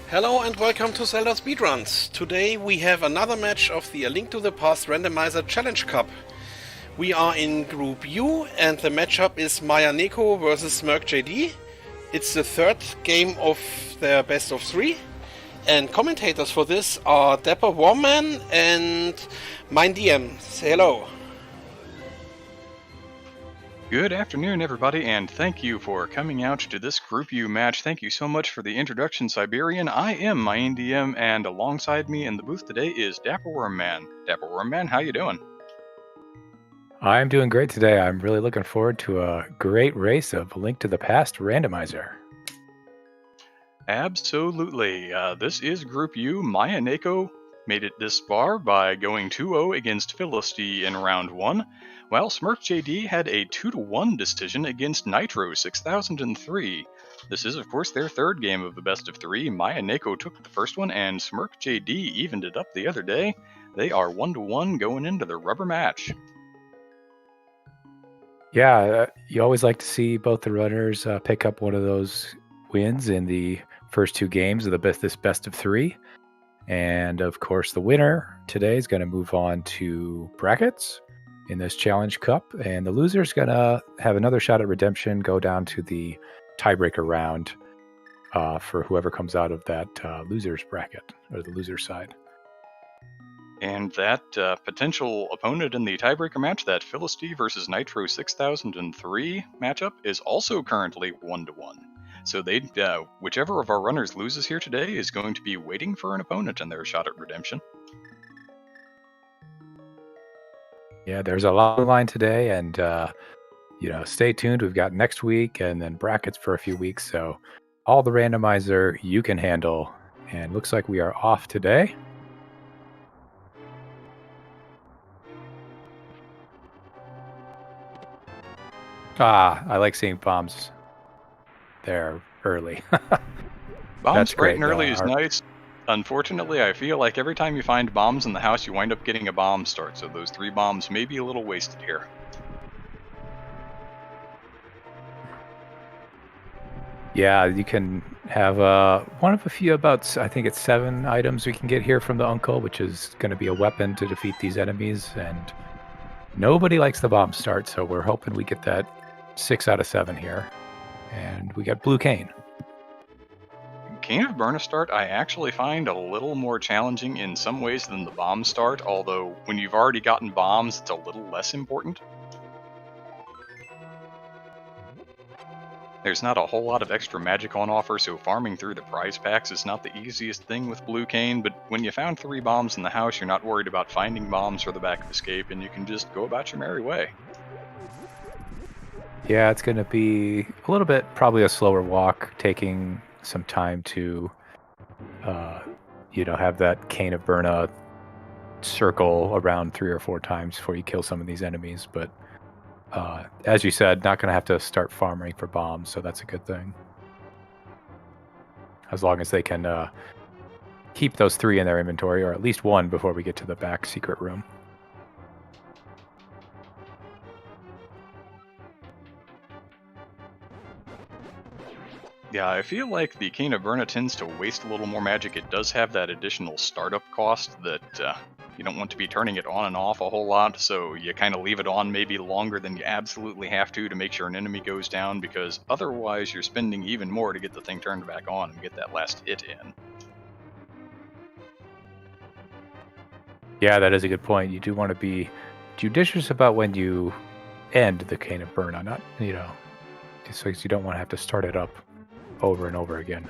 Hello and welcome to ZeldaSpeedRuns. Today we have another match of the A Link to the Past Randomizer Challenge Cup. We are in Group U and the matchup is Maya-Neko versus smercjd. It's the third game of their best of three. And commentators for this are Dapper Warman and MindDM. Say hello. Good afternoon, everybody, and thank you for coming out to this Group U match. Thank you so much for the introduction, Siberian. I am MindDM, and alongside me in the booth today is Dapper Wormman. Dapper Wormman, how you doing? I'm doing great today. I'm really looking forward to a great race of A Link to the Past Randomizer. Absolutely. This is Group U. Maya-Neko made it this far by going 2-0 against Philistine in round 1, while smercjd had a 2-1 decision against Nitro 6003. This is, of course, their third game of the best of three. Maya-Neko took the first one, and smercjd evened it up the other day. They are 1-1 going into the rubber match. Yeah, you always like to see both the runners pick up one of those wins in the first two games of this best of three. And of course, the winner today is going to move on to brackets in this Challenge Cup. And the loser is going to have another shot at redemption, go down to the tiebreaker round for whoever comes out of that loser's bracket or the loser side. And that potential opponent in the tiebreaker match, that Philistine versus Nitro 6003 matchup, is also currently 1-1. So whichever of our runners loses here today is going to be waiting for an opponent in their shot at redemption. Yeah, there's a lot on the line today, and stay tuned. We've got next week and then brackets for a few weeks, so all the randomizer you can handle. And looks like we are off today. I like seeing bombs there early. Bombs bright and early is nice. Unfortunately, I feel like every time you find bombs in the house, you wind up getting a bomb start, so those 3 bombs may be a little wasted here. Yeah, you can have one of a few, about, I think it's 7 items we can get here from the uncle, which is going to be a weapon to defeat these enemies, and nobody likes the bomb start, so we're hoping we get that 6 out of 7 here. And we got Blue Cane. Cane of Burna start I actually find a little more challenging in some ways than the bomb start, although when you've already gotten bombs, it's a little less important. There's not a whole lot of extra magic on offer, so farming through the prize packs is not the easiest thing with Blue Cane, but when you found 3 bombs in the house, you're not worried about finding bombs for the back of escape, and you can just go about your merry way. Yeah, it's going to be a little bit, probably a slower walk, taking some time to, have that Cane of Burna circle around 3 or 4 times before you kill some of these enemies. But as you said, not going to have to start farming for bombs, so that's a good thing. As long as they can keep those 3 in their inventory, or at least 1 before we get to the back secret room. Yeah, I feel like the Cane of Burna tends to waste a little more magic. It does have that additional startup cost that you don't want to be turning it on and off a whole lot, so you kind of leave it on maybe longer than you absolutely have to make sure an enemy goes down, because otherwise you're spending even more to get the thing turned back on and get that last hit in. Yeah, that is a good point. You do want to be judicious about when you end the Cane of Burna, not, just because you don't want to have to start it up over and over again.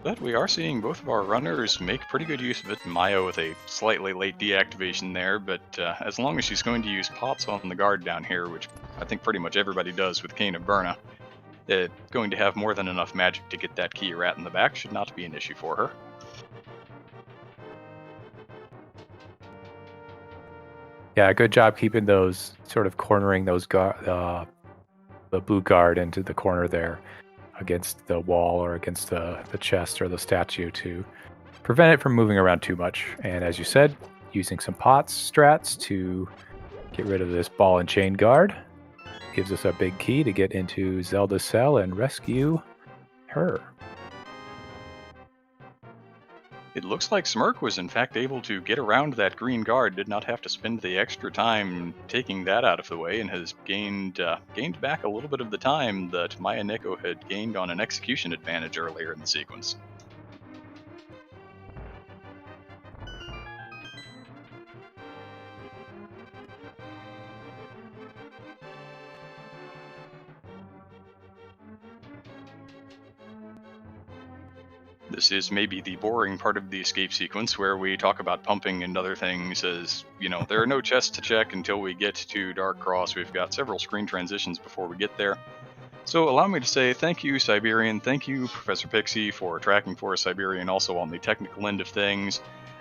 But we are seeing both of our runners make pretty good use of it. Maya with a slightly late deactivation there, but as long as she's going to use pots on the guard down here, which I think pretty much everybody does with Cane of Burna, going to have more than enough magic to get that key rat in the back should not be an issue for her. Yeah, good job keeping those, sort of cornering those the blue guard into the corner there against the wall or against the chest or the statue to prevent it from moving around too much. And as you said, using some pots strats to get rid of this ball and chain guard. gives us a big key to get into Zelda's cell and rescue her. It looks like Smirk was in fact able to get around that green guard, did not have to spend the extra time taking that out of the way, and has gained back a little bit of the time that Maya-Neko had gained on an execution advantage earlier in the sequence. This is maybe the boring part of the escape sequence where we talk about pumping and other things, as, you know, there are no chests to check until we get to Dark Cross. We've got several screen transitions before we get there. So allow me to say thank you, Siberian, thank you, Professor Pixie, for tracking for us, Siberian, also on the technical end of things.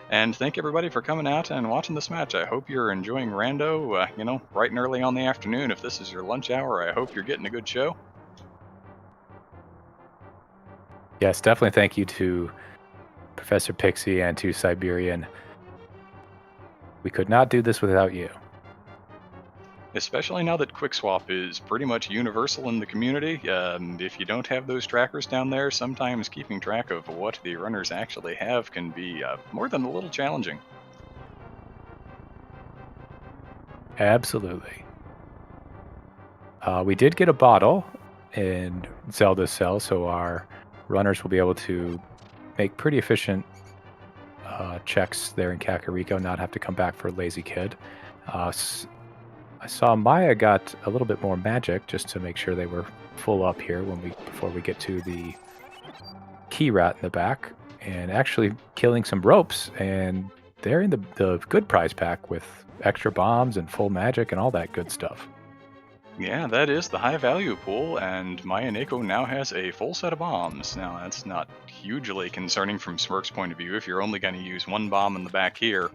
And thank everybody for coming out and watching this match. I hope you're enjoying Rando, you know, bright and early on the afternoon. If this is your lunch hour, I hope you're getting a good show. Yes, definitely thank you to Professor Pixie and to Siberian. We could not do this without you. Especially now that Quickswap is pretty much universal in the community. If you don't have those trackers down there, sometimes keeping track of what the runners actually have can be more than a little challenging. Absolutely. We did get a bottle in Zelda's cell, so our runners will be able to make pretty efficient checks there in Kakariko, not have to come back for a lazy kid. I saw Maya got a little bit more magic just to make sure they were full up here before we get to the key rat in the back, and actually killing some ropes, and they're in the good prize pack with extra bombs and full magic and all that good stuff. Yeah, that is the high value pool, and Maya-Neko now has a full set of bombs. Now, that's not hugely concerning from Smirk's point of view if you're only going to use one bomb in the back here.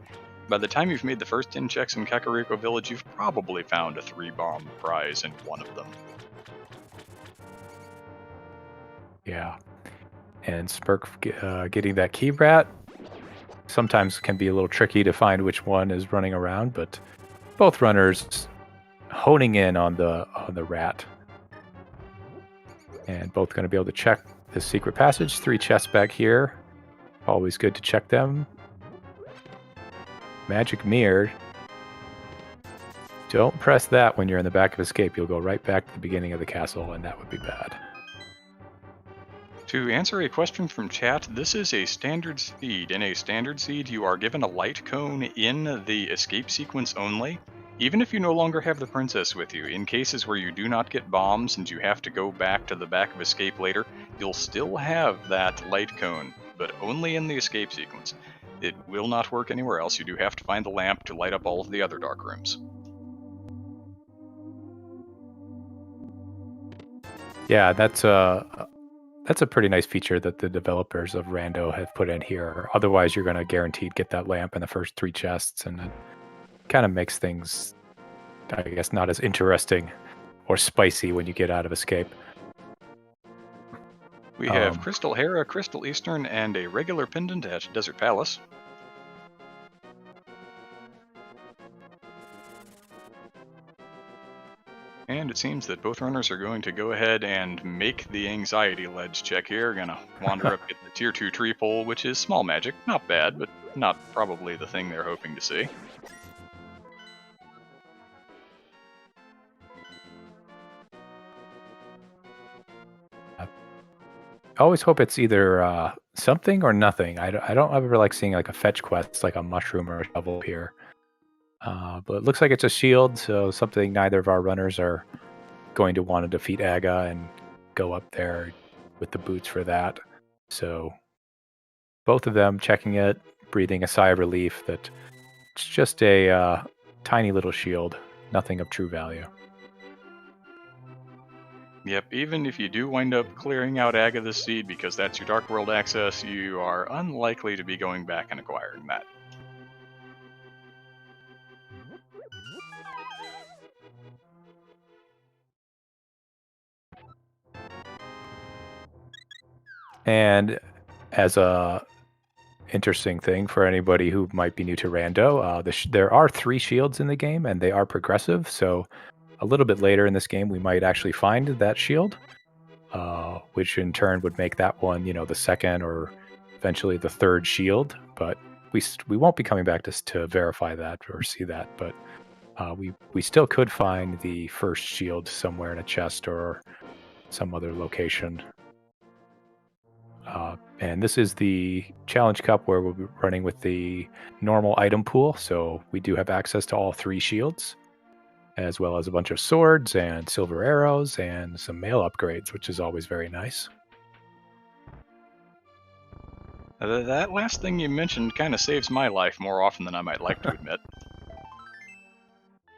By the time you've made the first 10 checks in Kakariko Village, you've probably found a 3-bomb prize in one of them. Yeah. And Smirk getting that key rat sometimes can be a little tricky to find which one is running around, but both runners honing in on the rat, and both going to be able to check the secret passage. 3 chests back here, always good to check them. Magic mirror, don't press that when you're in the back of escape. You'll go right back to the beginning of the castle, and that would be bad. To answer a question from chat, this is a standard seed. In a standard seed, you are given a light cone in the escape sequence only. Even if you no longer have the princess with you, in cases where you do not get bombs and you have to go back to the back of escape later, you'll still have that light cone, but only in the escape sequence. It will not work anywhere else. You do have to find the lamp to light up all of the other dark rooms. Yeah, that's a pretty nice feature that the developers of Rando have put in here. Otherwise, you're going to guaranteed get that lamp in the first 3 chests, and it kind of makes things, I guess, not as interesting or spicy when you get out of escape. We have Crystal Hera, Crystal Eastern, and a regular pendant at Desert Palace. And it seems that both runners are going to go ahead and make the anxiety ledge check here. Gonna wander up, get the tier 2 tree pole, which is small magic. Not bad, but not probably the thing they're hoping to see. I always hope it's either something or nothing. I don't ever like seeing like a fetch quest, like a mushroom or a shovel here. But it looks like it's a shield, so something neither of our runners are going to want to defeat Aga and go up there with the boots for that. So both of them checking it, breathing a sigh of relief that it's just a tiny little shield, nothing of true value. Yep, even if you do wind up clearing out Aga the Seed because that's your Dark World access, you are unlikely to be going back and acquiring that. And as a interesting thing for anybody who might be new to Rando, there are 3 shields in the game, and they are progressive. So a little bit later in this game, we might actually find that shield, which in turn would make that one, the second or eventually the third shield. But we won't be coming back to verify that or see that. But we still could find the first shield somewhere in a chest or some other location. And this is the Challenge Cup where we'll be running with the normal item pool. So we do have access to all 3 shields, as well as a bunch of swords and silver arrows and some mail upgrades, which is always very nice. That last thing you mentioned kind of saves my life more often than I might like to admit.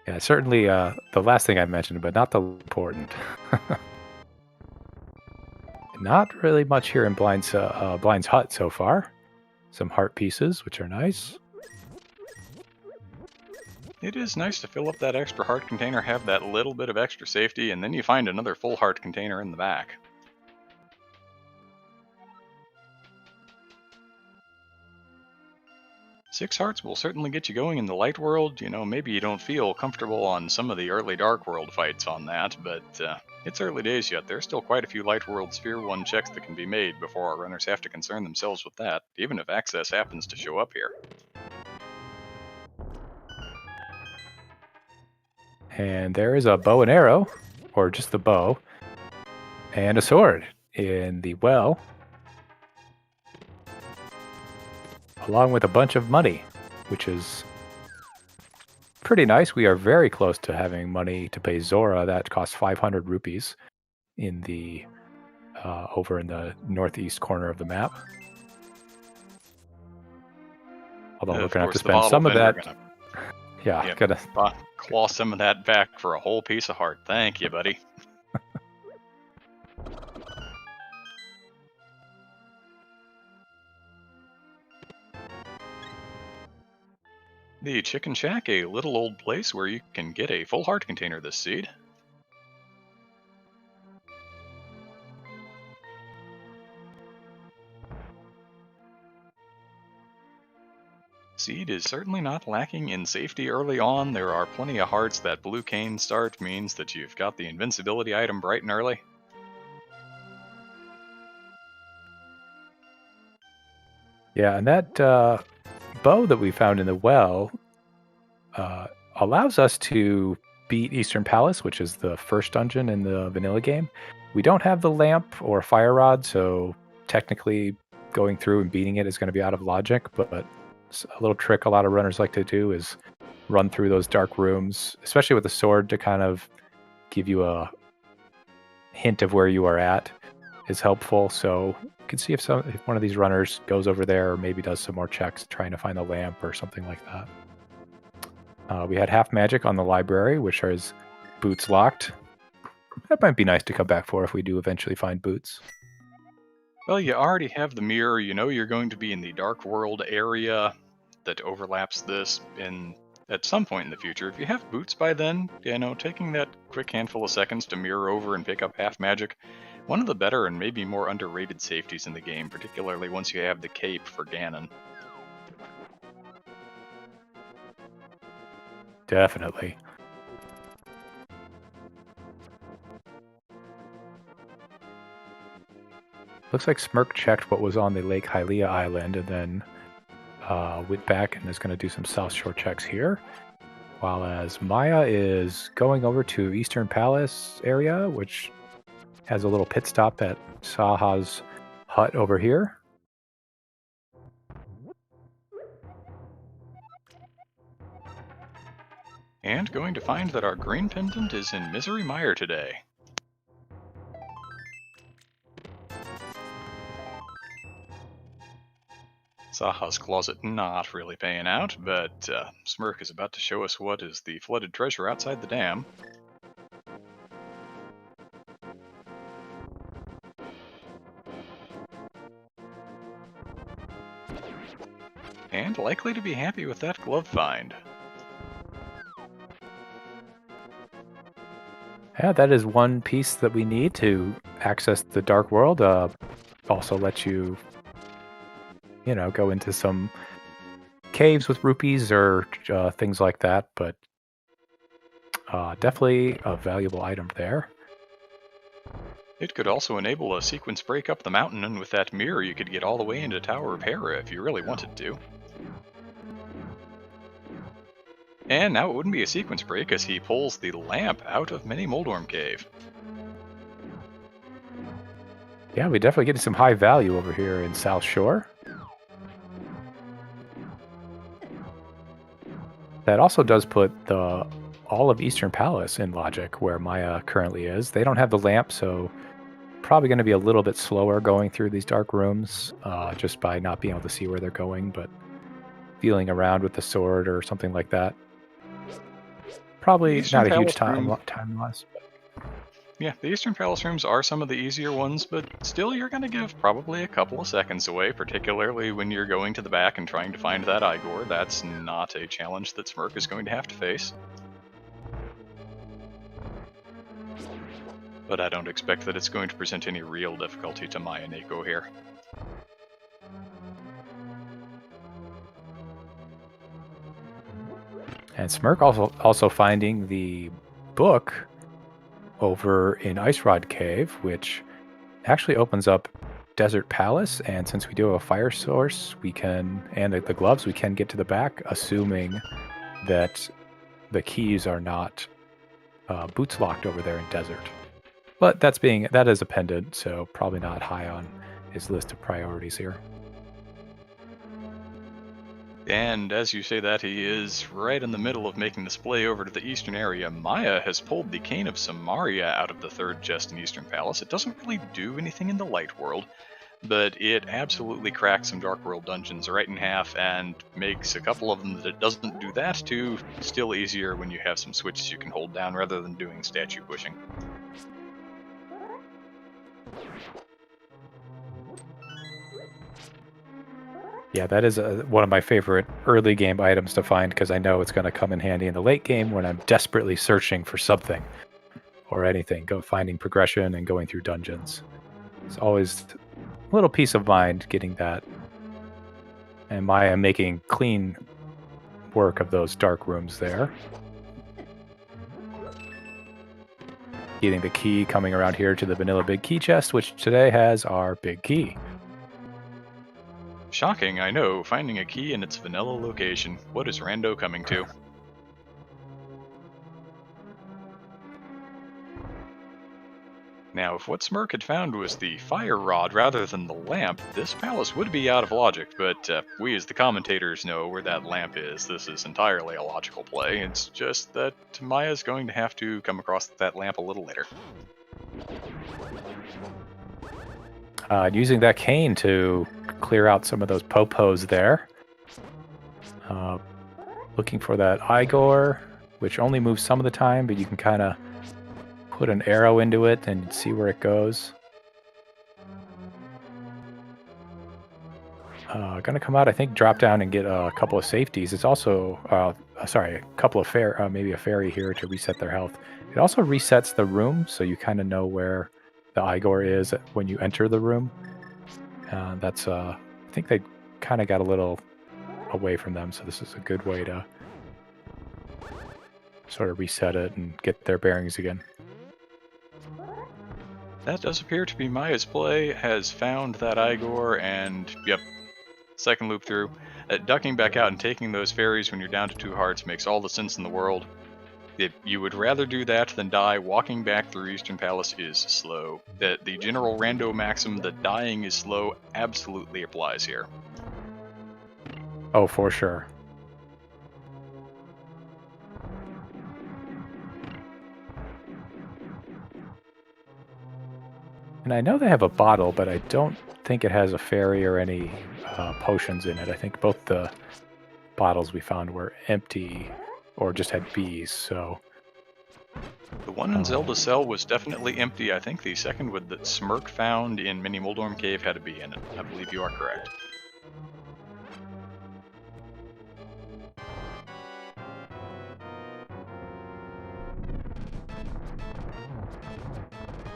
Yeah, certainly the last thing I mentioned, but not the important. Not really much here in Blind's hut so far. Some heart pieces, which are nice. It is nice to fill up that extra heart container, have that little bit of extra safety, and then you find another full heart container in the back. Six hearts will certainly get you going in the light world. Maybe you don't feel comfortable on some of the early dark world fights on that, but it's early days yet. There's still quite a few light world sphere 1 checks that can be made before our runners have to concern themselves with that, even if access happens to show up here. And there is a bow and arrow, or just the bow, and a sword in the well, along with a bunch of money, which is pretty nice. We are very close to having money to pay Zora. That costs 500 rupees in the over in the northeast corner of the map. Although we're going to have to spend some of that. Yeah, gonna claw some of that back for a whole piece of heart. Thank you, buddy. The Chicken Shack, a little old place where you can get a full heart container this seed. Seed is certainly not lacking in safety early on. There are plenty of hearts. That blue cane start means that you've got the invincibility item bright and early. Yeah, and that bow that we found in the well allows us to beat Eastern Palace, which is the first dungeon in the vanilla game. We don't have the lamp or fire rod, so technically going through and beating it is going to be out of logic, but a little trick a lot of runners like to do is run through those dark rooms, especially with the sword, to kind of give you a hint of where you are at is helpful. So you can see if one of these runners goes over there or maybe does some more checks trying to find a lamp or something like that. We had half magic on the library, which is boots locked. That might be nice to come back for if we do eventually find boots. Well, you already have the mirror. You know you're going to be in the Dark World area that overlaps this at some point in the future. If you have boots by then, taking that quick handful of seconds to mirror over and pick up half magic, one of the better and maybe more underrated safeties in the game, particularly once you have the cape for Ganon. Definitely. Looks like Smirk checked what was on the Lake Hylia island and then went back and is going to do some South Shore checks here. While as Maya is going over to Eastern Palace area, which has a little pit stop at Saha's hut over here. And going to find that our green pendant is in Misery Mire today. Saha's closet not really paying out, but Smirk is about to show us what is the flooded treasure outside the dam. And likely to be happy with that glove find. Yeah, that is one piece that we need to access the Dark World. Also lets you, go into some caves with rupees or things like that. But Definitely a valuable item there. It could also enable a sequence break up the mountain, and with that mirror you could get all the way into Tower of Hera if you really wanted to. And now it wouldn't be a sequence break as he pulls the lamp out of Mini Moldorm Cave. Yeah, we definitely getting some high value over here in South Shore. That also does put all of Eastern Palace in logic where Maya currently is. They don't have the lamp, so probably going to be a little bit slower going through these dark rooms just by not being able to see where they're going, but feeling around with the sword or something like that. Probably not a huge time loss. Yeah, the Eastern Palace rooms are some of the easier ones, but still you're going to give probably a couple of seconds away, particularly when you're going to the back and trying to find that Igor. That's not a challenge that Smerc is going to have to face. But I don't expect that it's going to present any real difficulty to Maya-Neko here. And Smerc also finding the book over in Ice Rod Cave, which actually opens up Desert Palace, and since we do have a fire source, we can, and the gloves, we can get to the back, assuming that the keys are not boots locked over there in Desert. But that is a pendant, so probably not high on his list of priorities here. And as you say that, he is right in the middle of making this play over to the eastern area. Maya has pulled the Cane of Samaria out of the third chest in Eastern Palace. It doesn't really do anything in the Light World, but it absolutely cracks some Dark World dungeons right in half and makes a couple of them that it doesn't do that to still easier when you have some switches you can hold down rather than doing statue pushing. Yeah, that is one of my favorite early game items to find because I know it's going to come in handy in the late game when I'm desperately searching for something or anything, finding progression and going through dungeons. It's always a little peace of mind getting that. And Maya making clean work of those dark rooms there. Getting the key coming around here to the vanilla big key chest, which today has our big key. Shocking, I know, finding a key in its vanilla location. What is Rando coming to? Now, if what Smerc had found was the fire rod rather than the lamp, this palace would be out of logic, but we as the commentators know where that lamp is. This is entirely a logical play. It's just that Maya's going to have to come across that lamp a little later. Using that cane to clear out some of those popos there. Looking for that Igor, which only moves some of the time, but you can kind of put an arrow into it and see where it goes. Gonna come out, I think, drop down and get a couple of safeties. It's also, a couple of maybe a fairy here to reset their health. It also resets the room, so you kind of know where the Igor is when you enter the room. I think they kind of got a little away from them, so this is a good way to sort of reset it and get their bearings again. That does appear to be Maya's play, has found that Igor, and yep, second loop through. Ducking back out and taking those fairies when you're down to 2 hearts makes all the sense in the world. If you would rather do that than die, walking back through Eastern Palace is slow. The general rando maxim that dying is slow absolutely applies here. Oh, for sure. And I know they have a bottle, but I don't think it has a fairy or any potions in it. I think both the bottles we found were empty or just had bees, so... The one in Zelda's cell was definitely empty. I think the second one that Smerc found in Mini Moldorm Cave had a bee in it. I believe you are correct.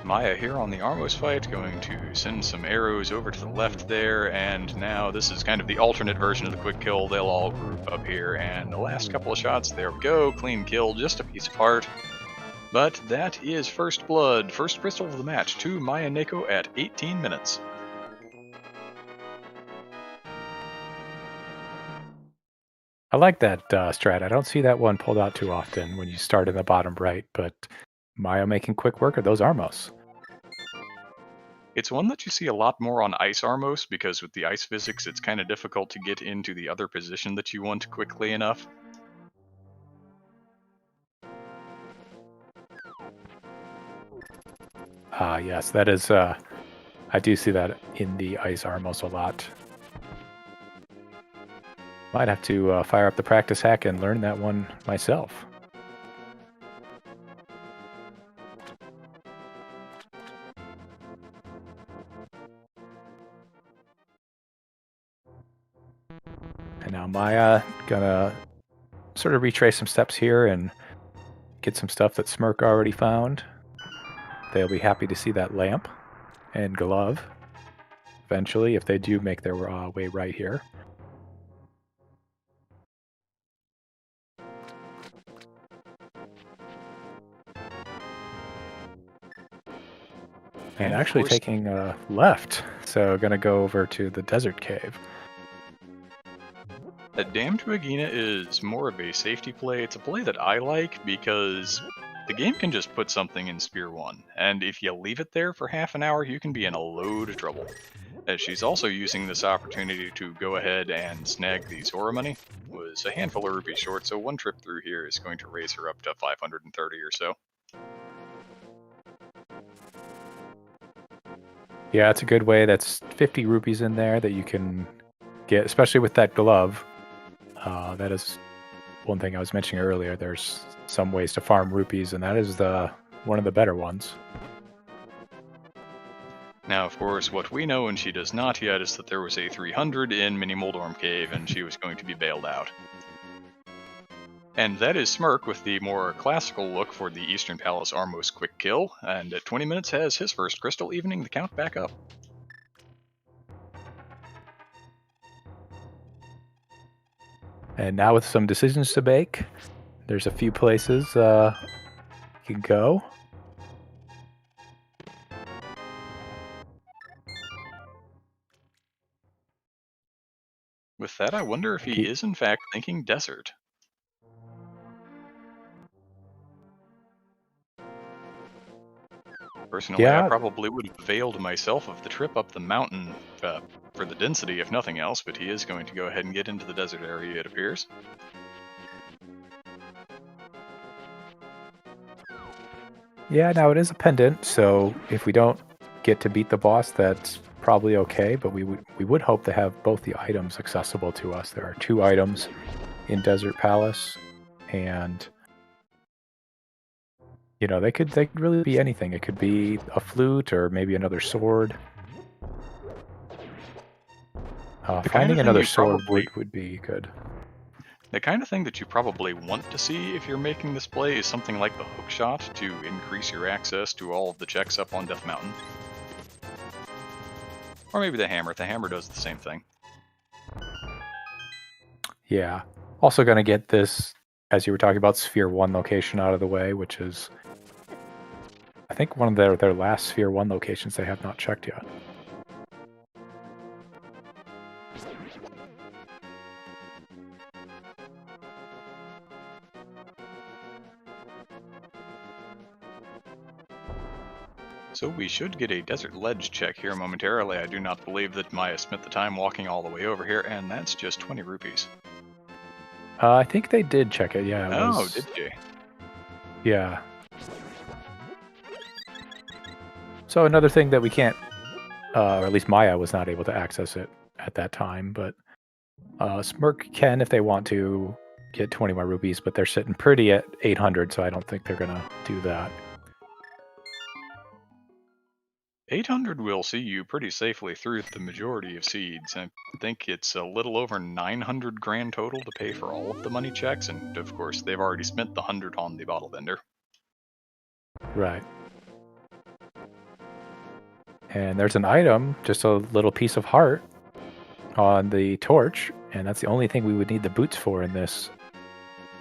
Maya here on the Armos fight, going to send some arrows over to the left there, and now this is kind of the alternate version of the quick kill. They'll all group up here, and the last couple of shots, there we go, clean kill, just a piece of heart. But that is first blood, first crystal of the match to Maya-Neko at 18 minutes. I like that strat. I don't see that one pulled out too often when you start in the bottom right, but Maya making quick work of those Armos. It's one that you see a lot more on Ice Armos, because with the ice physics it's kind of difficult to get into the other position that you want quickly enough. Yes, that is, I do see that in the Ice Armos a lot. Might have to fire up the practice hack and learn that one myself. And now Maya gonna sort of retrace some steps here and get some stuff that Smirk already found. They'll be happy to see that lamp and glove eventually if they do make their way right here. And actually taking left, so gonna go over to the desert cave. Dam to Agina is more of a safety play. It's a play that I like because the game can just put something in Spear 1, and if you leave it there for half an hour, you can be in a load of trouble. As she's also using this opportunity to go ahead and snag the Zora money. Was a handful of rupees short, so one trip through here is going to raise her up to 530 or so. Yeah, it's a good way. That's 50 rupees in there that you can get, especially with that glove. That is one thing I was mentioning earlier. There's some ways to farm rupees, and that is one of the better ones. Now, of course, what we know and she does not yet is that there was a 300 in Mini Moldorm Cave, and she was going to be bailed out. And that is Smirk with the more classical look for the Eastern Palace Armos quick kill, and at 20 minutes has his first crystal, evening the count back up. And now with some decisions to make, there's a few places you can go. With that, I wonder if he is in fact thinking desert. Personally, Yeah. I probably would have availed myself of the trip up the mountain for the density, if nothing else, but he is going to go ahead and get into the desert area, it appears. Yeah, now it is a pendant, so if we don't get to beat the boss, that's probably okay, but we would hope to have both the items accessible to us. There are 2 items in Desert Palace, and you know, they could really be anything. It could be a flute or maybe another sword. Finding another sword would be good. The kind of thing that you probably want to see if you're making this play is something like the hook shot to increase your access to all of the checks up on Death Mountain. Or maybe the hammer. The hammer does the same thing. Yeah. Also going to get this, as you were talking about, Sphere 1 location out of the way, which is, I think, one of their last Sphere 1 locations they have not checked yet. So we should get a desert ledge check here momentarily. I do not believe that Maya spent the time walking all the way over here, and that's just 20 rupees. I think they did check it, yeah. Did you? Yeah. So another thing that we can't, or at least Maya was not able to access it at that time, but Smirk can, if they want to, get 20 more rupees, but they're sitting pretty at 800, so I don't think they're going to do that. 800 will see you pretty safely through the majority of seeds. I think it's a little over 900 grand total to pay for all of the money checks, and of course they've already spent the 100 on the bottle vendor. Right. And there's an item, just a little piece of heart on the torch, and that's the only thing we would need the boots for in this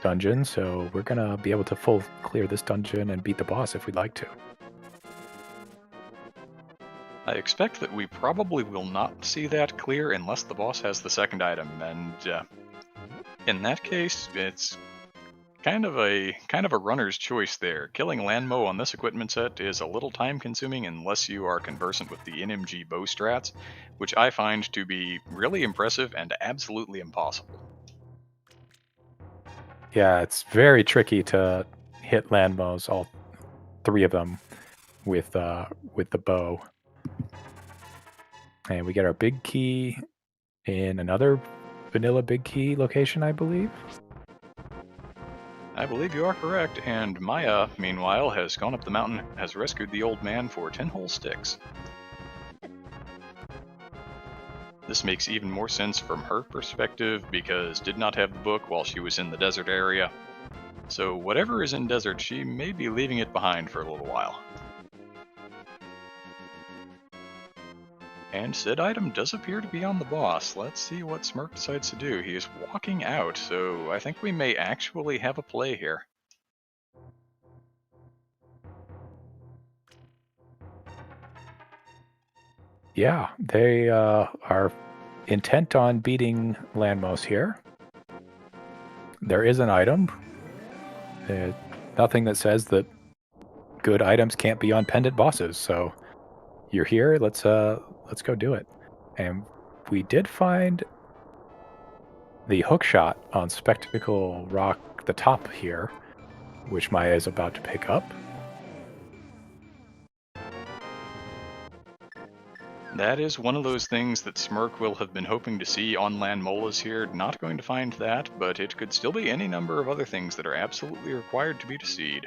dungeon, so we're gonna be able to full clear this dungeon and beat the boss if we'd like to. I expect that we probably will not see that clear unless the boss has the second item, and in that case, it's kind of a runner's choice there. Killing Landmo on this equipment set is a little time consuming unless you are conversant with the NMG bow strats, which I find to be really impressive and absolutely impossible. Yeah, it's very tricky to hit Landmos, all three of them, with the bow. And we get our big key in another vanilla big key location, I believe. I believe you are correct, and Maya, meanwhile, has gone up the mountain, has rescued the old man for 10 whole sticks. This makes even more sense from her perspective, because did not have the book while she was in the desert area. So whatever is in desert, she may be leaving it behind for a little while. And said item does appear to be on the boss. Let's see what Smirk decides to do. He is walking out, so I think we may actually have a play here. Yeah, they are intent on beating Landmos here. There is an item. Nothing that says that good items can't be on pendant bosses, so you're here, let's go do it. And we did find the hook shot on Spectacle Rock, the top here, which Maya is about to pick up. That is one of those things that Smirk will have been hoping to see on Landmolas here. Not going to find that, but it could still be any number of other things that are absolutely required to be to seed.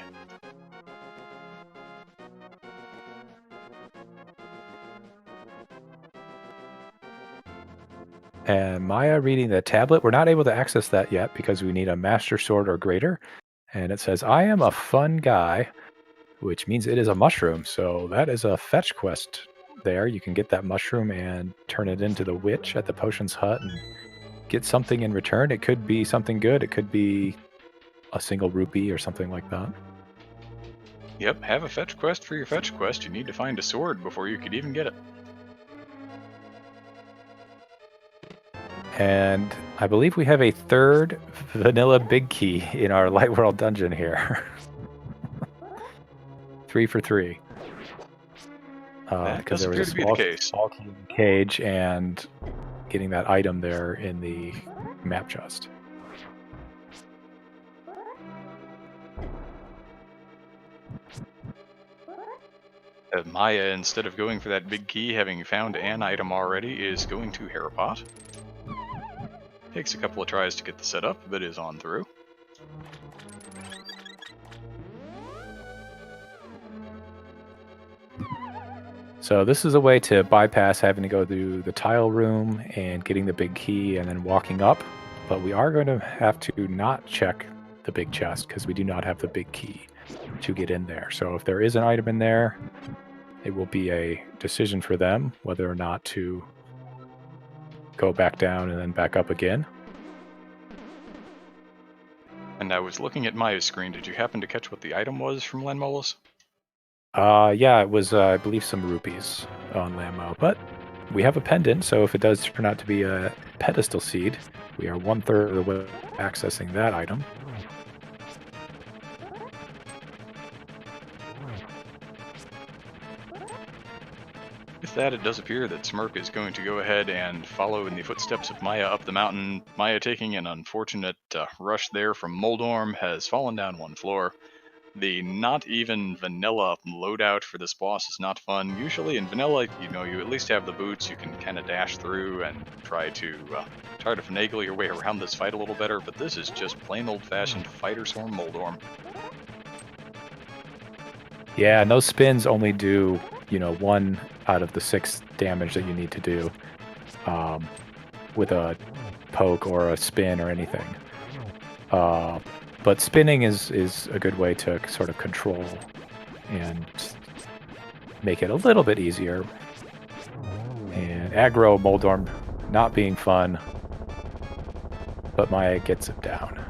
And Maya reading the tablet. We're not able to access that yet because we need a Master Sword or greater. And it says, I am a fun guy, which means it is a mushroom. So that is a fetch quest there. You can get that mushroom and turn it into the witch at the potions hut and get something in return. It could be something good. It could be a single rupee or something like that. Yep, have a fetch quest for your fetch quest. You need to find a sword before you could even get it. And I believe we have a third vanilla big key in our Light World dungeon here. 3 for 3. That does appear to be the case. Small key in the cage and getting that item there in the map chest. Maya, instead of going for that big key, having found an item already, is going to Harapot. Takes a couple of tries to get the setup, but is on through. So this is a way to bypass having to go through the tile room and getting the big key and then walking up. But we are going to have to not check the big chest because we do not have the big key to get in there. So if there is an item in there, it will be a decision for them whether or not to go back down and then back up again. And I was looking at Maya's screen. Did you happen to catch what the item was from Landmolas? Yeah, it was, I believe, some rupees on Landmo. But we have a pendant, so if it does turn out to be a pedestal seed, we are 1/3 of the way accessing that item. With that, it does appear that Smirk is going to go ahead and follow in the footsteps of Maya up the mountain. Maya, taking an unfortunate rush there from Moldorm, has fallen down one floor. The not even vanilla loadout for this boss is not fun. Usually in vanilla, you at least have the boots. You can kind of dash through and try to finagle your way around this fight a little better. But this is just plain old-fashioned Fighter Swarm Moldorm. Yeah, and those spins only do, 1 out of the 6 damage that you need to do with a poke or a spin or anything. But spinning is a good way to sort of control and make it a little bit easier. And aggro Moldorm not being fun, but Maya gets it down.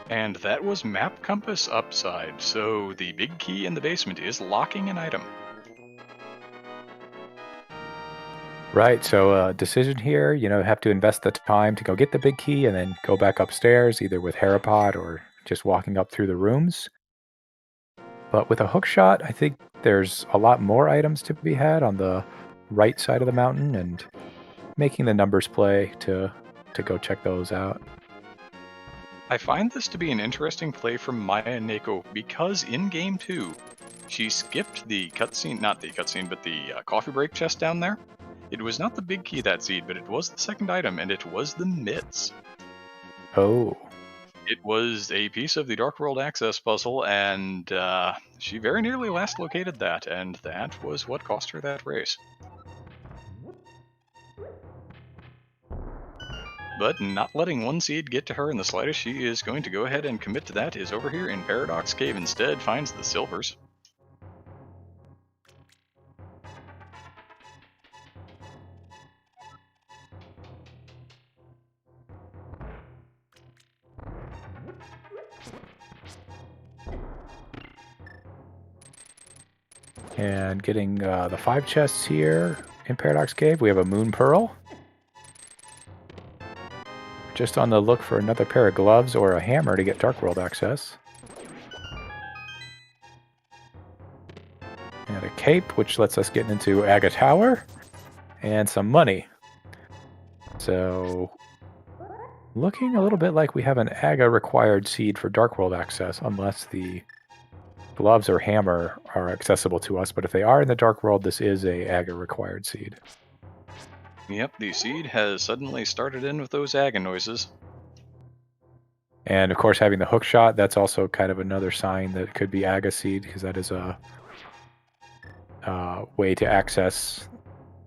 And that was Map Compass Upside, so the big key in the basement is locking an item. Right, so decision here, have to invest the time to go get the big key and then go back upstairs, either with Harapod or just walking up through the rooms. But with a hook shot, I think there's a lot more items to be had on the right side of the mountain, and making the numbers play to go check those out. I find this to be an interesting play from Maya-Neko because in Game 2, she skipped the cutscene, not the cutscene, but the coffee break chest down there. It was not the big key that seed, but it was the second item, and it was the mitts. Oh. It was a piece of the Dark World access puzzle, and she very nearly last located that, and that was what cost her that race. But not letting one seed get to her in the slightest, she is going to go ahead and commit to that, is over here in Paradox Cave instead, finds the silvers. And getting the 5 chests here in Paradox Cave. We have a Moon Pearl. Just on the look for another pair of gloves or a hammer to get Dark World access. And a cape, which lets us get into Aga Tower. And some money. So, looking a little bit like we have an Aga required seed for Dark World access, unless the gloves or hammer are accessible to us. But if they are in the Dark World, this is a Aga required seed. Yep, the seed has suddenly started in with those Aga noises. And of course, having the hook shot, that's also kind of another sign that it could be Aga seed, because that is a way to access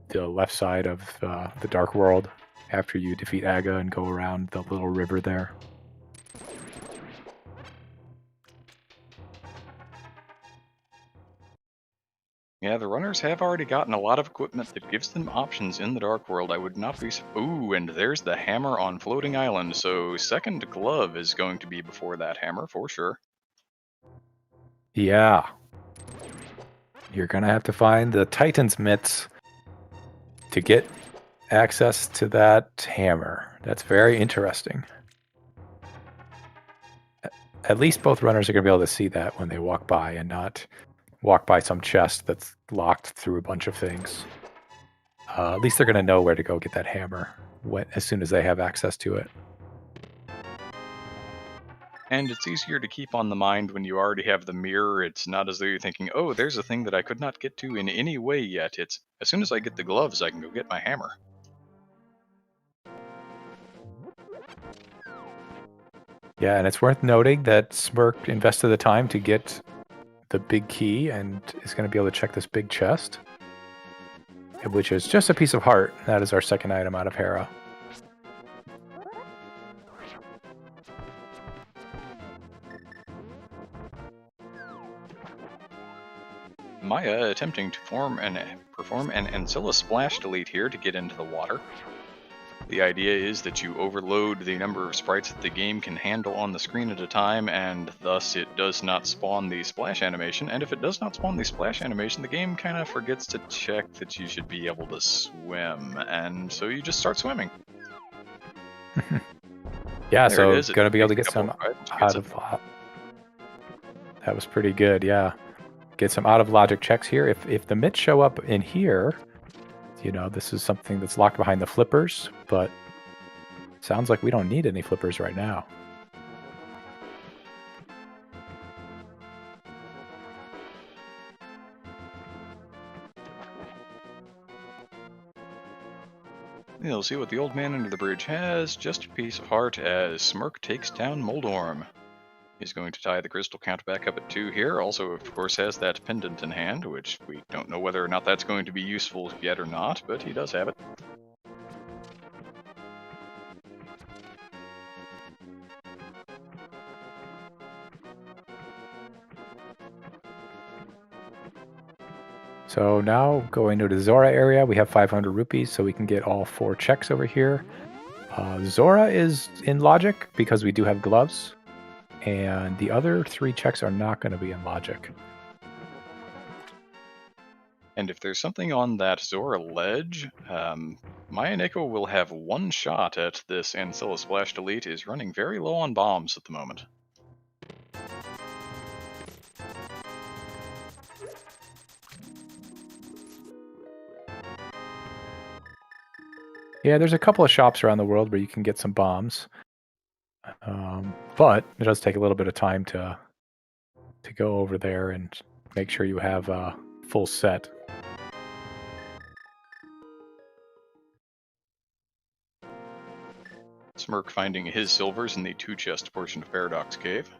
the left side of the Dark World after you defeat Aga and go around the little river there. Yeah, the runners have already gotten a lot of equipment that gives them options in the Dark World. I would not be... Ooh, and there's the hammer on Floating Island, so second glove is going to be before that hammer, for sure. Yeah. You're going to have to find the Titan's mitts to get access to that hammer. That's very interesting. At least both runners are going to be able to see that when they walk by and not walk by some chest that's locked through a bunch of things. At least they're going to know where to go get that hammer as soon as they have access to it. And it's easier to keep on the mind when you already have the mirror. It's not as though you're thinking, oh, there's a thing that I could not get to in any way yet. It's, as soon as I get the gloves, I can go get my hammer. Yeah, and it's worth noting that Smirk invested the time to get the big key and is going to be able to check this big chest, which is just a piece of heart. That is our second item out of Hera. Maya attempting to perform an Ancilla splash delete here to get into the water. The idea is that you overload the number of sprites that the game can handle on the screen at a time, and thus it does not spawn the splash animation. And if it does not spawn the splash animation, the game kind of forgets to check that you should be able to swim, and so you just start swimming. Yeah, there so it's going to be able to get some out of... That was pretty good, yeah. Get some out-of-logic checks here. If the mitts show up in here... this is something that's locked behind the flippers, but sounds like we don't need any flippers right now. You'll see what the old man under the bridge has. Just a piece of heart as Smirk takes down Moldorm. He's going to tie the crystal count back up at 2 here. Also, of course, has that pendant in hand, which we don't know whether or not that's going to be useful yet or not, but he does have it. So now going to the Zora area, we have 500 rupees, so we can get all 4 checks over here. Zora is in logic because we do have gloves. and the other 3 checks are not going to be in logic. And if there's something on that Zora ledge, Maya-Neko will have 1 shot at this, and Scylla Splash Delete is running very low on bombs at the moment. Yeah, there's a couple of shops around the world where you can get some bombs, but it does take a little bit of time to go over there and make sure you have a full set. Smirk finding his silvers in the 2-chest portion of Paradox Cave.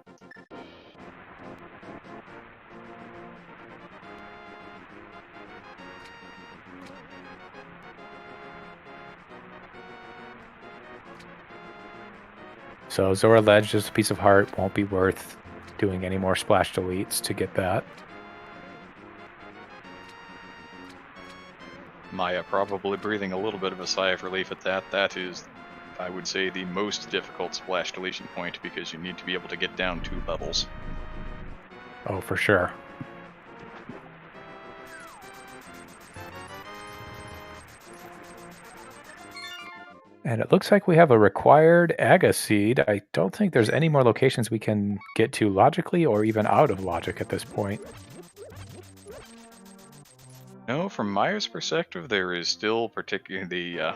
So Zora Ledge, just a piece of heart, won't be worth doing any more splash deletes to get that. Maya probably breathing a little bit of a sigh of relief at that. That is, I would say, the most difficult splash deletion point because you need to be able to get down 2 levels. Oh, for sure. And it looks like we have a required Aga seed. I don't think there's any more locations we can get to logically or even out of logic at this point. No, from Maya's perspective, there is still particularly the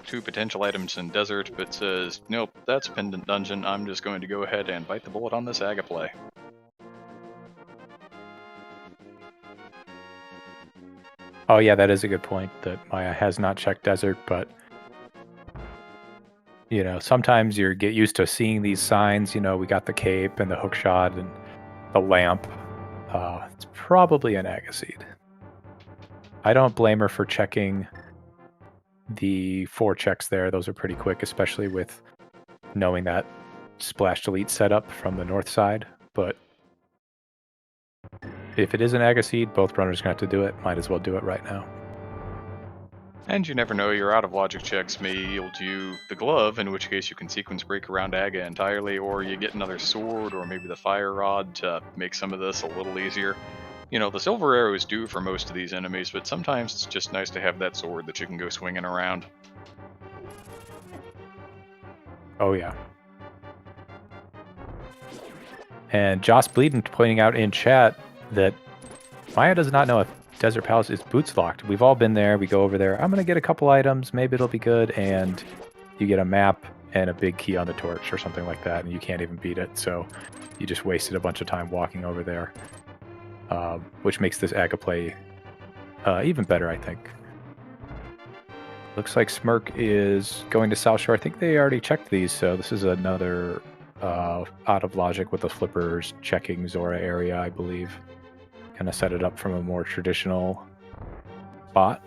2 potential items in Desert, but says, nope, that's Pendant Dungeon. I'm just going to go ahead and bite the bullet on this Aga play. Oh yeah, that is a good point, that Maya has not checked Desert, but you know, sometimes you get used to seeing these signs. You know, we got the cape and the hookshot and the lamp. It's probably an Aga seed. I don't blame her for checking the 4 checks there. Those are pretty quick, especially with knowing that splash delete setup from the north side. But if it is an Aga seed, both runners are going to have to do it. Might as well do it right now. And you never know, your out of logic checks may yield you the glove, in which case you can sequence break around Aga entirely, or you get another sword or maybe the fire rod to make some of this a little easier. You know, the silver arrow is due for most of these enemies, but sometimes it's just nice to have that sword that you can go swinging around. Oh yeah. And Joss Bleeding pointing out in chat that Maya does not know if Desert Palace is boots locked. We've all been there. We go over there. I'm going to get a couple items. Maybe it'll be good. And you get a map and a big key on the torch or something like that, and you can't even beat it. So you just wasted a bunch of time walking over there, which makes this Aga play even better, I think. Looks like Smirk is going to South Shore. I think they already checked these, so this is another out of logic with the flippers checking Zora area, I believe. Kind of set it up from a more traditional spot.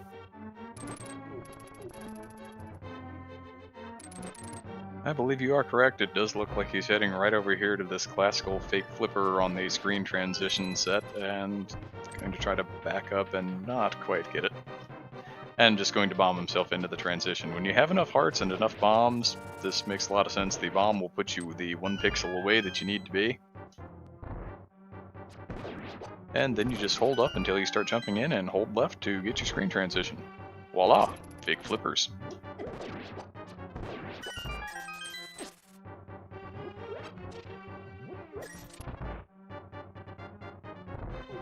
I believe you are correct. It does look like he's heading right over here to this classical fake flipper on the screen transition set and going to try to back up and not quite get it. And just going to bomb himself into the transition. When you have enough hearts and enough bombs, this makes a lot of sense. The bomb will put you the 1 pixel away that you need to be. And then you just hold up until you start jumping in and hold left to get your screen transition. Voila! Fake flippers.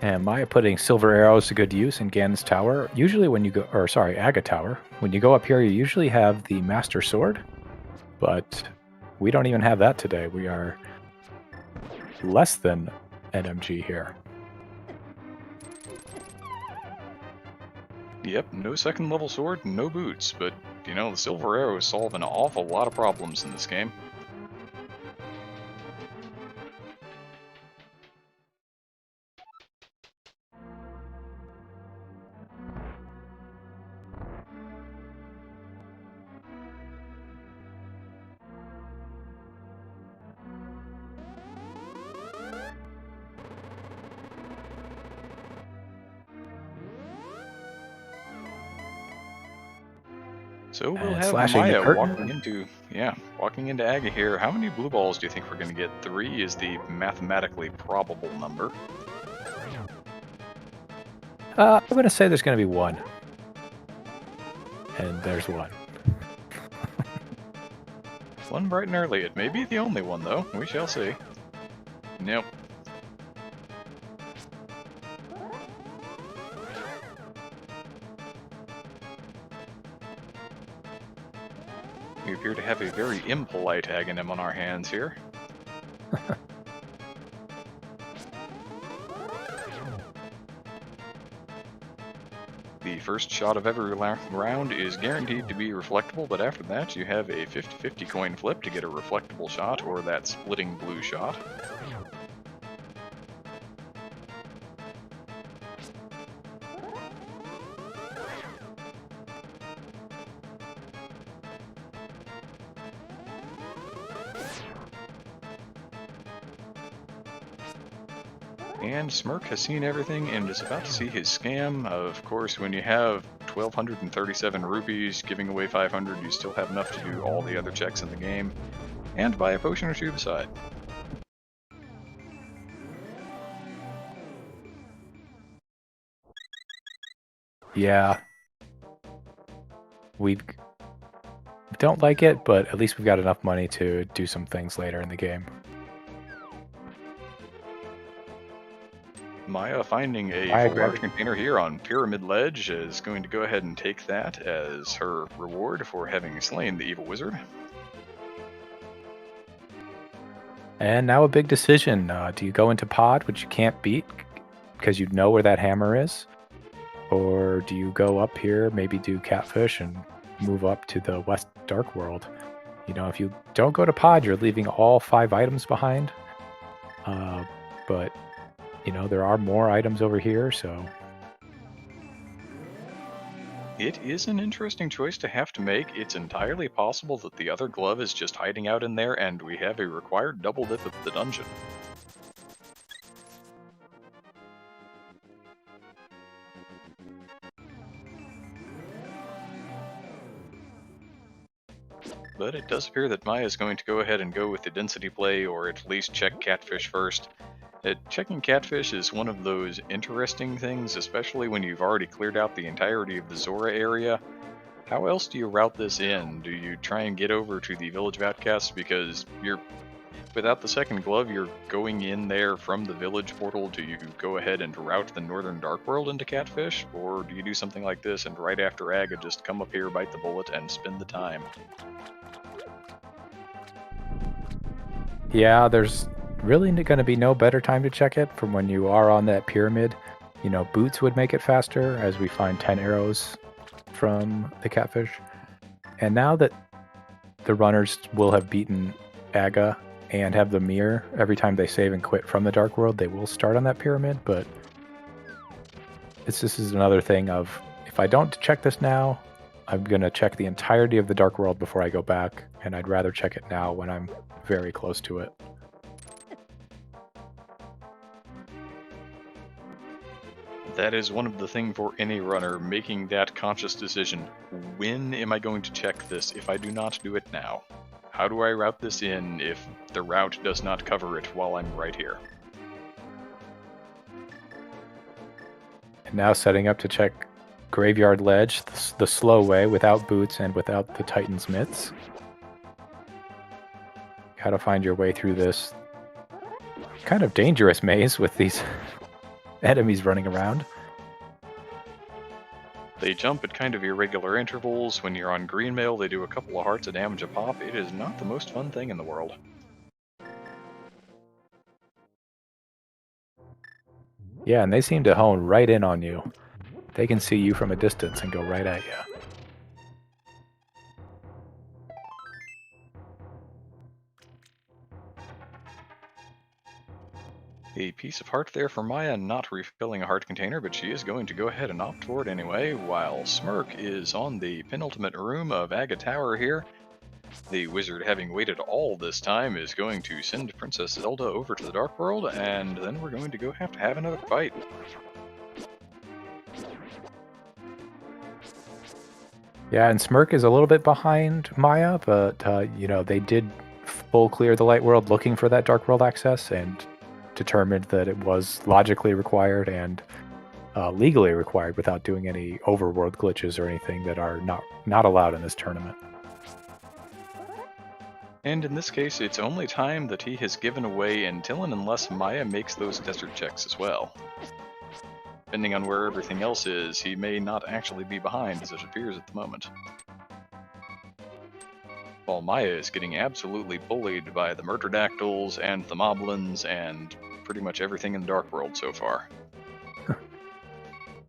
And Maya putting silver arrows to good use in Ganon's Tower. Usually when you go, or sorry, Aga Tower. When you go up here, you usually have the Master Sword. But we don't even have that today. We are less than NMG here. Yep, no 2nd level sword, no boots, but, you know, the silver arrows solve an awful lot of problems in this game. So we'll And have slashing the Maya curtain. walking into, yeah, Walking into Aga here, how many blue balls do you think we're going to get? 3 is the mathematically probable number. I'm going to say there's going to be 1. And there's 1. One bright and early. It may be the only one, though. We shall see. Nope. We appear to have a very impolite Aghanim on our hands here. The first shot of every round is guaranteed to be reflectable, but after that you have a 50-50 coin flip to get a reflectable shot or that splitting blue shot. And Smirk has seen everything and is about to see his scam. Of course, when you have 1,237 rupees, giving away 500, you still have enough to do all the other checks in the game, and buy a potion or two beside. Yeah. We don't like it, but at least we've got enough money to do some things later in the game. Maya finding a full large container here on Pyramid Ledge is going to go ahead and take that as her reward for having slain the evil wizard. And now a big decision. Do you go into Pod, which you can't beat because you know where that hammer is? Or do you go up here, maybe do Catfish and move up to the West Dark World? You know, if you don't go to Pod, you're leaving all 5 items behind. But you know, there are more items over here, so... It is an interesting choice to have to make. It's entirely possible that the other glove is just hiding out in there, and we have a required double dip of the dungeon. But it does appear that Maya is going to go ahead and go with the density play, or at least check Catfish first. Checking Catfish is one of those interesting things, especially when you've already cleared out the entirety of the Zora area. How else do you route this in? Do you try and get over to the Village of Outcasts because without the second glove, you're going in there from the village portal? Do you go ahead and route the Northern Dark World into Catfish? Or do you do something like this and right after Aga just come up here, bite the bullet, and spend the time? Yeah, there's really going to be no better time to check it from when you are on that pyramid. You know, boots would make it faster as we find 10 arrows from the Catfish. And now that the runners will have beaten Aga and have the mirror, every time they save and quit from the Dark World, they will start on that pyramid. But this is another thing of, if I don't check this now, I'm going to check the entirety of the Dark World before I go back. And I'd rather check it now when I'm very close to it. That is one of the things for any runner, making that conscious decision. When am I going to check this if I do not do it now? How do I route this in if the route does not cover it while I'm right here? And now setting up to check Graveyard Ledge, the slow way, without boots and without the Titan's mitts. Gotta find your way through this kind of dangerous maze with these enemies running around. They jump at kind of irregular intervals. When you're on green mail, they do a couple of hearts of damage a pop. It is not the most fun thing in the world. Yeah, and they seem to hone right in on you. They can see you from a distance and go right at you. A piece of heart there for Maya, not refilling a heart container, but she is going to go ahead and opt for it anyway, while Smirk is on the penultimate room of Aga Tower here. The wizard, having waited all this time, is going to send Princess Zelda over to the Dark World, and then we're going to go have another fight. Yeah, and Smirk is a little bit behind Maya, but they did full clear the light world looking for that dark world access and determined that it was logically required and legally required without doing any overworld glitches or anything that are not allowed in this tournament. And in this case, it's only time that he has given away until and unless Maya makes those desert checks as well. Depending on where everything else is, he may not actually be behind as it appears at the moment. While Maya is getting absolutely bullied by the Murterdactyls and the Moblins and pretty much everything in the Dark World so far.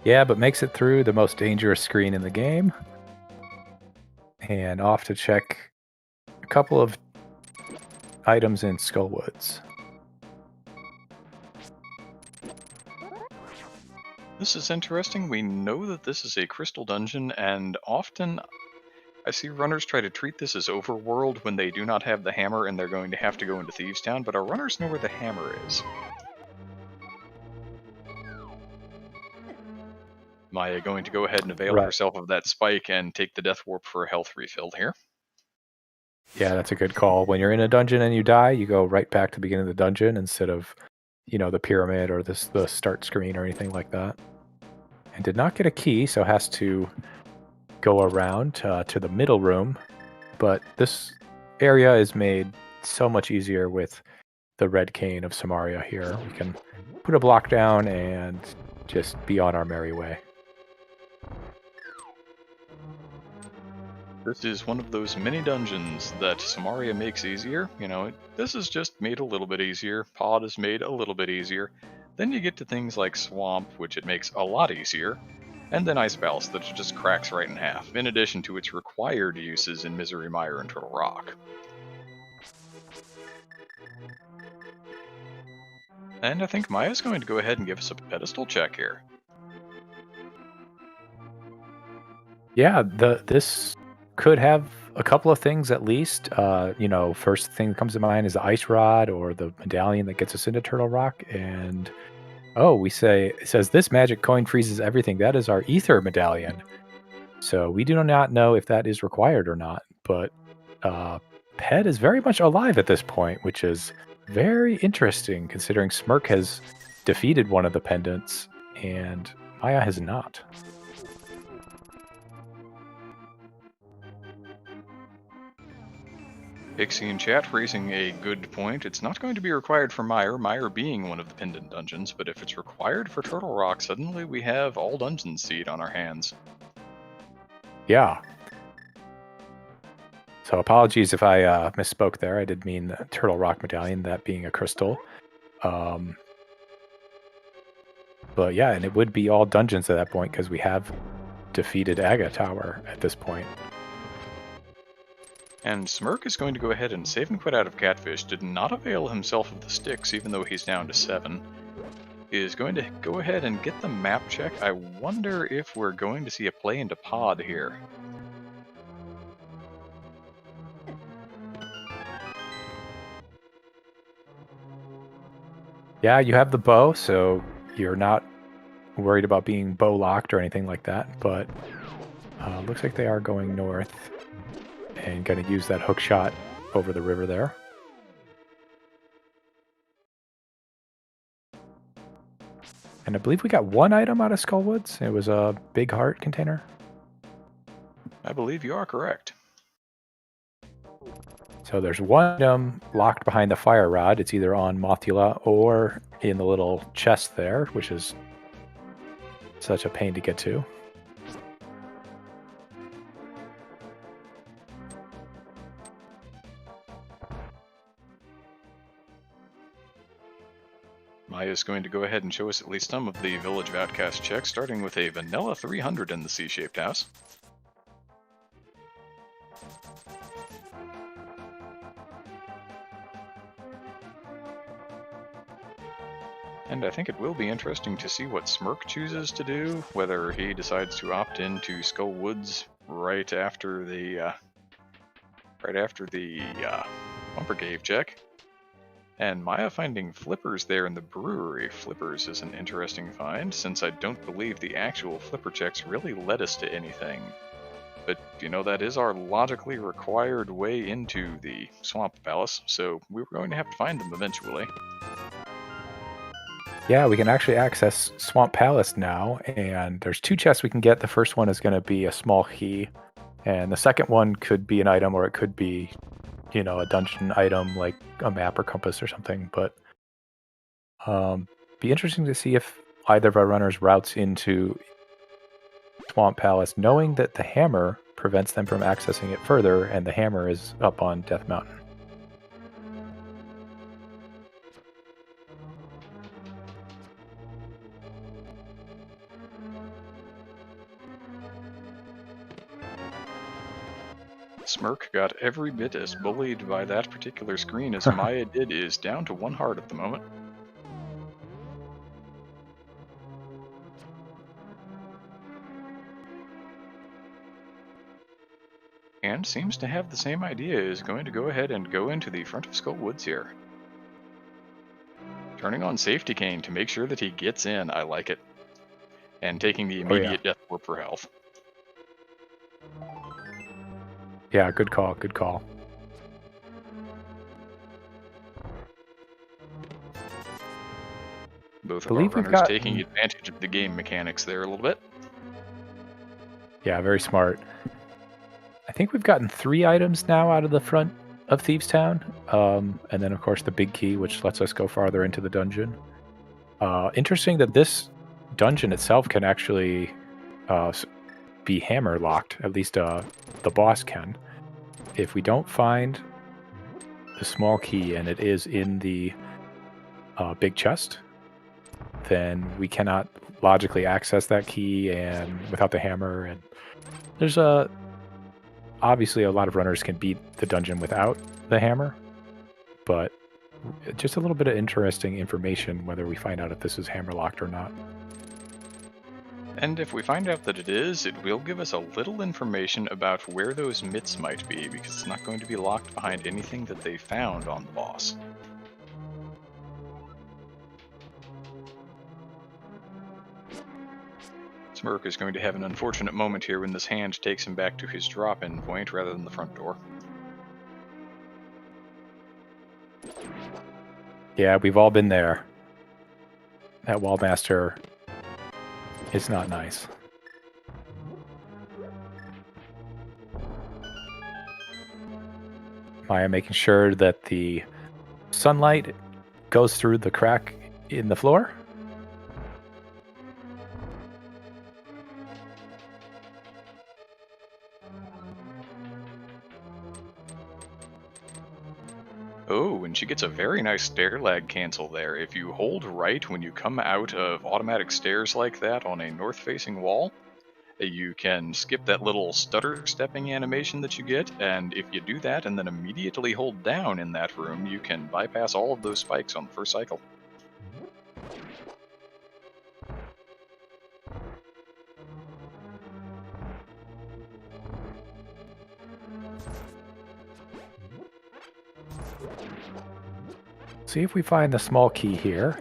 Yeah, but makes it through the most dangerous screen in the game. And off to check a couple of items in Skullwoods. This is interesting. We know that this is a crystal dungeon, and often I see runners try to treat this as overworld when they do not have the hammer and they're going to have to go into Thieves Town, but our runners know where the hammer is. Maya going to go ahead and avail herself of that spike and take the Death Warp for a health refill here. Yeah, that's a good call. When you're in a dungeon and you die, you go right back to the beginning of the dungeon instead of, the pyramid or the start screen or anything like that. And did not get a key, so has to go around to the middle room. But this area is made so much easier with the red cane of Samaria here. We can put a block down and just be on our merry way. This is one of those mini dungeons that Samaria makes easier. This is just made a little bit easier. Pod is made a little bit easier. Then you get to things like Swamp, which it makes a lot easier. And then Ice Palace, that it just cracks right in half, in addition to its required uses in Misery Mire and Turtle Rock. And I think Maya's going to go ahead and give us a pedestal check here. Yeah, this could have a couple of things at least. First thing that comes to mind is the ice rod or the medallion that gets us into Turtle Rock. And it says this magic coin freezes everything. That is our ether medallion. So we do not know if that is required or not. But Ped is very much alive at this point, which is very interesting considering Smirk has defeated one of the pendants and Maya has not. Pixie in chat raising a good point. It's not going to be required for Mire being one of the pendant dungeons, but if it's required for Turtle Rock, suddenly we have all dungeon seed on our hands. Yeah. So apologies if I misspoke there. I did mean the Turtle Rock medallion, that being a crystal. But yeah, and it would be all dungeons at that point because we have defeated Aga Tower at this point. And Smirk is going to go ahead and save and quit out of Catfish, did not avail himself of the sticks, even though he's down to 7. Is going to go ahead and get the map check. I wonder if we're going to see a play into Pod here. Yeah, you have the bow, so you're not worried about being bow locked or anything like that, but looks like they are going north. And going to use that hook shot over the river there. And I believe we got one item out of Skullwoods. It was a big heart container. I believe you are correct. So there's one item locked behind the fire rod. It's either on Mothula or in the little chest there, which is such a pain to get to. Maya is going to go ahead and show us at least some of the Village of Outcast checks, starting with a vanilla 300 in the C-shaped house. And I think it will be interesting to see what Smirk chooses to do, whether he decides to opt into Skullwoods right after the Bumper Cave check. And Maya finding Flippers there in the brewery. Flippers is an interesting find, since I don't believe the actual Flipper checks really led us to anything. But, you know, that is our logically required way into the Swamp Palace, so we were going to have to find them eventually. Yeah, we can actually access Swamp Palace now, and there's 2 chests we can get. The first one is going to be a small key, and the second one could be an item, or it could be, you know, a dungeon item like a map or compass or something. But be interesting to see if either of our runners routes into Swamp Palace, knowing that the hammer prevents them from accessing it further, and the hammer is up on Death Mountain. Smirk got every bit as bullied by that particular screen as Maya did, is down to 1 heart at the moment. And seems to have the same idea, is going to go ahead and go into the front of Skull Woods here. Turning on Safety Cane to make sure that he gets in, I like it. And taking the immediate death warp for health. Yeah, good call, good call. Both of our runners taking advantage of the game mechanics there a little bit. Yeah, very smart. I think we've gotten 3 items now out of the front of Thieves Town. And then, of course, the big key, which lets us go farther into the dungeon. Interesting that this dungeon itself can actually be hammer locked. At least the boss can. If we don't find the small key and it is in the big chest, then we cannot logically access that key and without the hammer. And there's obviously a lot of runners can beat the dungeon without the hammer, but just a little bit of interesting information whether we find out if this is hammer locked or not. And if we find out that it is, it will give us a little information about where those mitts might be, because it's not going to be locked behind anything that they found on the boss. Smirk is going to have an unfortunate moment here when this hand takes him back to his drop-in point rather than the front door. Yeah, we've all been there. That Wallmaster is not nice. Maya making sure that the sunlight goes through the crack in the floor. Oh, and she gets a very nice stair lag cancel there. If you hold right when you come out of automatic stairs like that on a north-facing wall, you can skip that little stutter stepping animation that you get, and if you do that and then immediately hold down in that room, you can bypass all of those spikes on the first cycle. See if we find the small key here.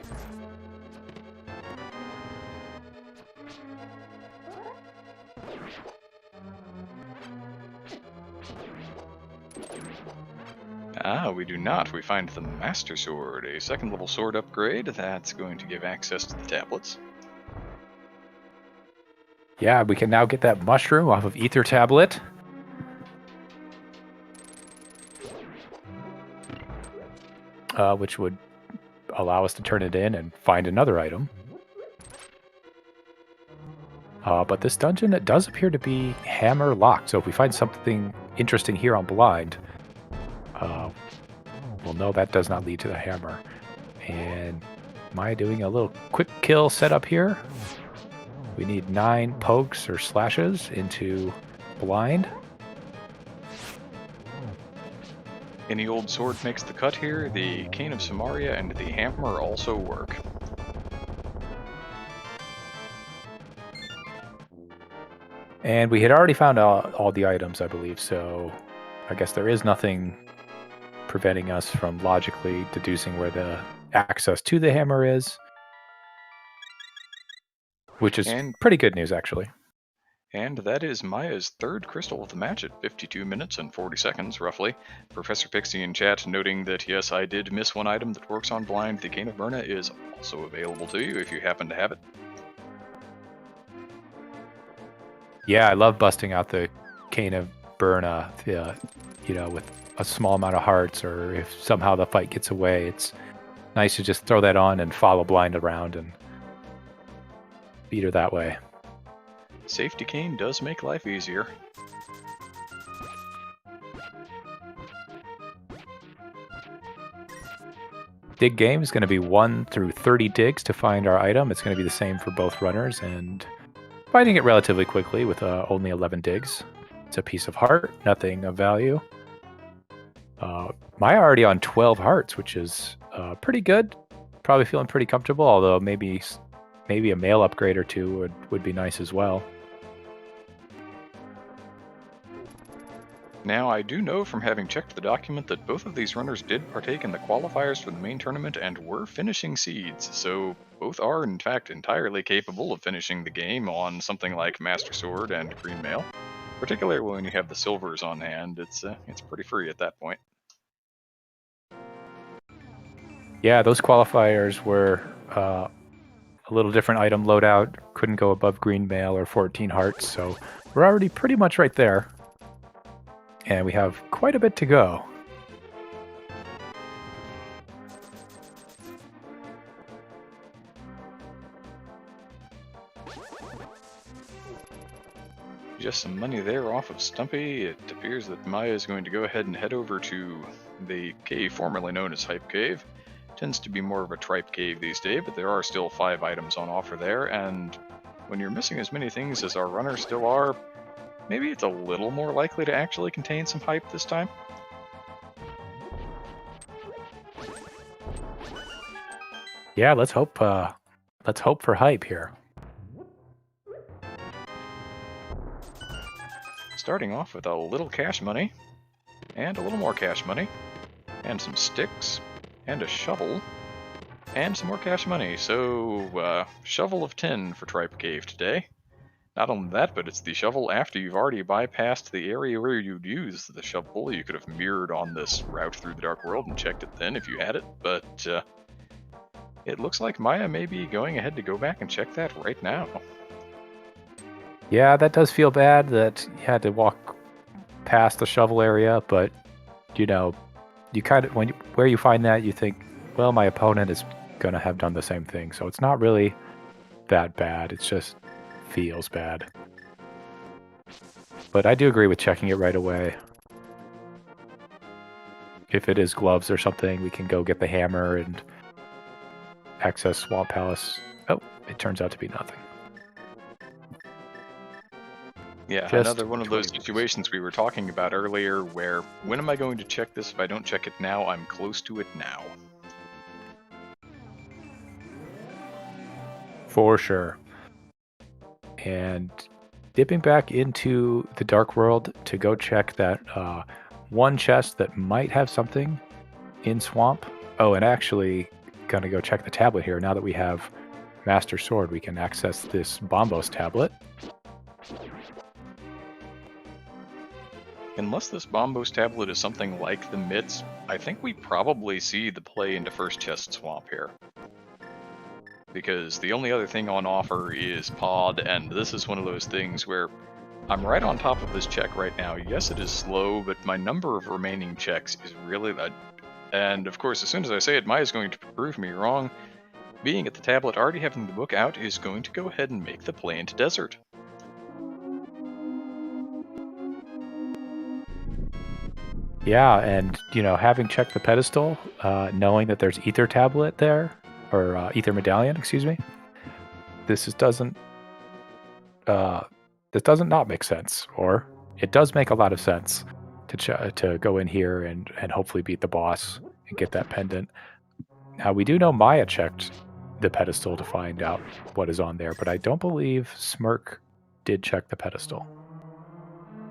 We do not. We find the Master Sword, a 2nd level sword upgrade that's going to give access to the tablets. Yeah, we can now get that mushroom off of Ether Tablet. Which would allow us to turn it in and find another item. But this dungeon, it does appear to be hammer locked. So if we find something interesting here on Blind, we'll know that does not lead to the hammer. And Maya doing a little quick kill setup here. We need 9 pokes or slashes into Blind. Any old sword makes the cut here. The Cane of Samaria and the hammer also work. And we had already found all the items, I believe, so I guess there is nothing preventing us from logically deducing where the access to the hammer is, which is pretty good news, actually. And that is Maya's third crystal of the match at 52 minutes and 40 seconds, roughly. Professor Pixie in chat noting that, yes, I did miss one item that works on blind. The Cane of Berna is also available to you if you happen to have it. Yeah, I love busting out the Cane of Berna, with a small amount of hearts, or if somehow the fight gets away, it's nice to just throw that on and follow blind around and beat her that way. Safety cane does make life easier. Dig game is going to be 1 through 30 digs to find our item. It's going to be the same for both runners, and finding it relatively quickly with only 11 digs. It's a piece of heart, nothing of value. Maya already on 12 hearts, which is pretty good. Probably feeling pretty comfortable, although maybe a mail upgrade or two would be nice as well. Now, I do know from having checked the document that both of these runners did partake in the qualifiers for the main tournament and were finishing seeds, so both are in fact entirely capable of finishing the game on something like Master Sword and Green Mail. Particularly when you have the silvers on hand, it's pretty free at that point. Yeah, those qualifiers were a little different item loadout. Couldn't go above Green Mail or 14 hearts, so we're already pretty much right there. And we have quite a bit to go. Just some money there off of Stumpy. It appears that Maya is going to go ahead and head over to the cave formerly known as Hype Cave. Tends to be more of a tripe cave these days, but there are still 5 items on offer there, and when you're missing as many things as our runners still are, maybe it's a little more likely to actually contain some hype this time. Yeah, let's hope for hype here. Starting off with a little cash money, and a little more cash money, and some sticks, and a shovel, and some more cash money. So, shovel of 10 for Tripe Cave today. Not only that, but it's the shovel after you've already bypassed the area where you'd use the shovel. You could have mirrored on this route through the Dark World and checked it then if you had it, but it looks like Maya may be going ahead to go back and check that right now. Yeah, that does feel bad that you had to walk past the shovel area, but you kind of where you find that, you think, well, my opponent is gonna have done the same thing, so it's not really that bad. It's just feels bad. But I do agree with checking it right away. If it is gloves or something, we can go get the hammer and access Swamp Palace. Oh, it turns out to be nothing. Yeah, just another one of those situations we were talking about earlier where, when am I going to check this? If I don't check it now, I'm close to it now. For sure. And dipping back into the Dark World to go check that one chest that might have something in Swamp. Oh, and actually gonna go check the tablet here. Now that we have Master Sword, we can access this Bombos tablet. Unless this Bombos tablet is something like the Mitts, I think we probably see the play into First Chest Swamp here. Because the only other thing on offer is Pod, and this is one of those things where I'm right on top of this check right now. Yes, it is slow, but my number of remaining checks is really that. And of course, as soon as I say it, Maya's going to prove me wrong. Being at the tablet, already having the book out, is going to go ahead and make the play into Desert. Yeah, and having checked the pedestal, knowing that there's Ether tablet there, or Ether medallion, excuse me. This doesn't not make sense, or it does make a lot of sense to go in here and hopefully beat the boss and get that pendant. Now we do know Maya checked the pedestal to find out what is on there, but I don't believe Smirk did check the pedestal.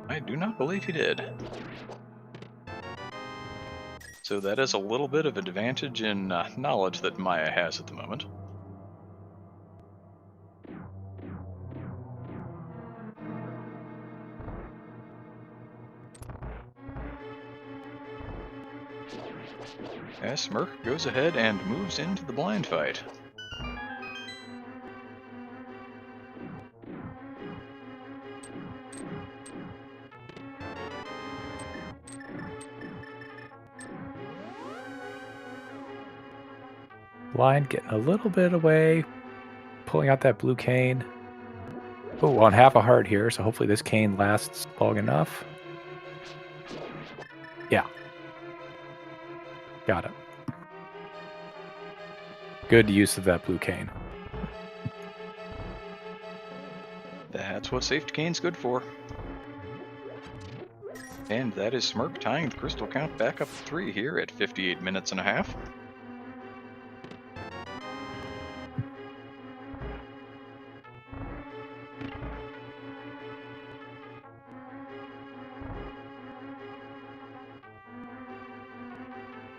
I do not believe he did. So that is a little bit of advantage in knowledge that Maya has at the moment. as Smirk goes ahead and moves into the blind fight. Line getting a little bit away, pulling out that blue cane. Oh, on half a heart here, so hopefully this cane lasts long enough. Yeah. Got it. Good use of that blue cane. That's what safety cane's good for. And that is Smirk tying the crystal count back up to 3 here at 58 minutes and a half.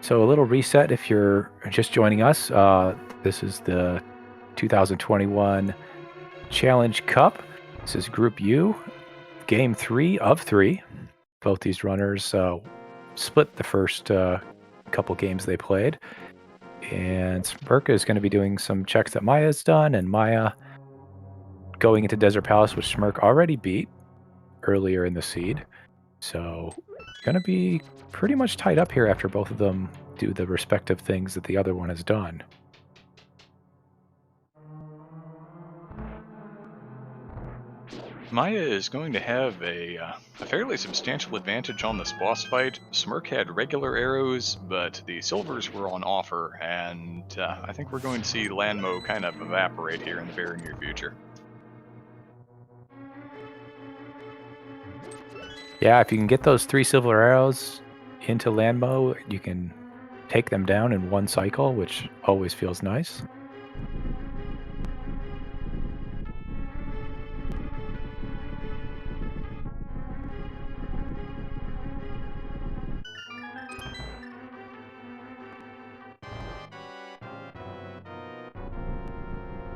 So a little reset if you're just joining us. This is the 2021 Challenge Cup. This is Group U, Game 3 of 3. Both these runners split the first couple games they played. And Smirk is going to be doing some checks that Maya's done, and Maya going into Desert Palace, which Smirk already beat earlier in the seed. So going to be pretty much tied up here after both of them do the respective things that the other one has done. Maya is going to have a fairly substantial advantage on this boss fight. Smirk had regular arrows, but the silvers were on offer, and I think we're going to see Landmo kind of evaporate here in the very near future. Yeah, if you can get those 3 silver arrows into Landmo, you can take them down in one cycle, which always feels nice.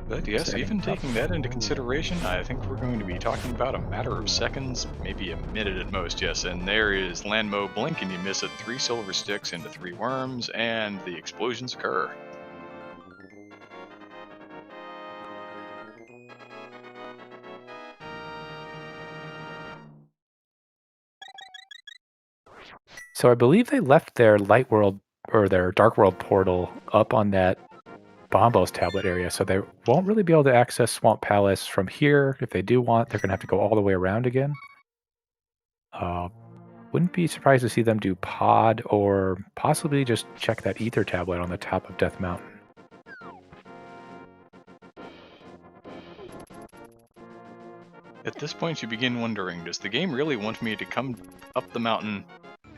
But yes, even taking that into consideration, I think we're going to be talking about a matter of seconds, maybe a minute at most, yes. And there is Landmo, blink and you miss it, 3 silver sticks into 3 worms, and the explosions occur. So I believe they left their light world or their dark world portal up on that Bombos tablet area, so they won't really be able to access Swamp Palace from here. If they do want, they're going to have to go all the way around again. Wouldn't be surprised to see them do pod or possibly just check that ether tablet on the top of Death Mountain. At this point you begin wondering, does the game really want me to come up the mountain,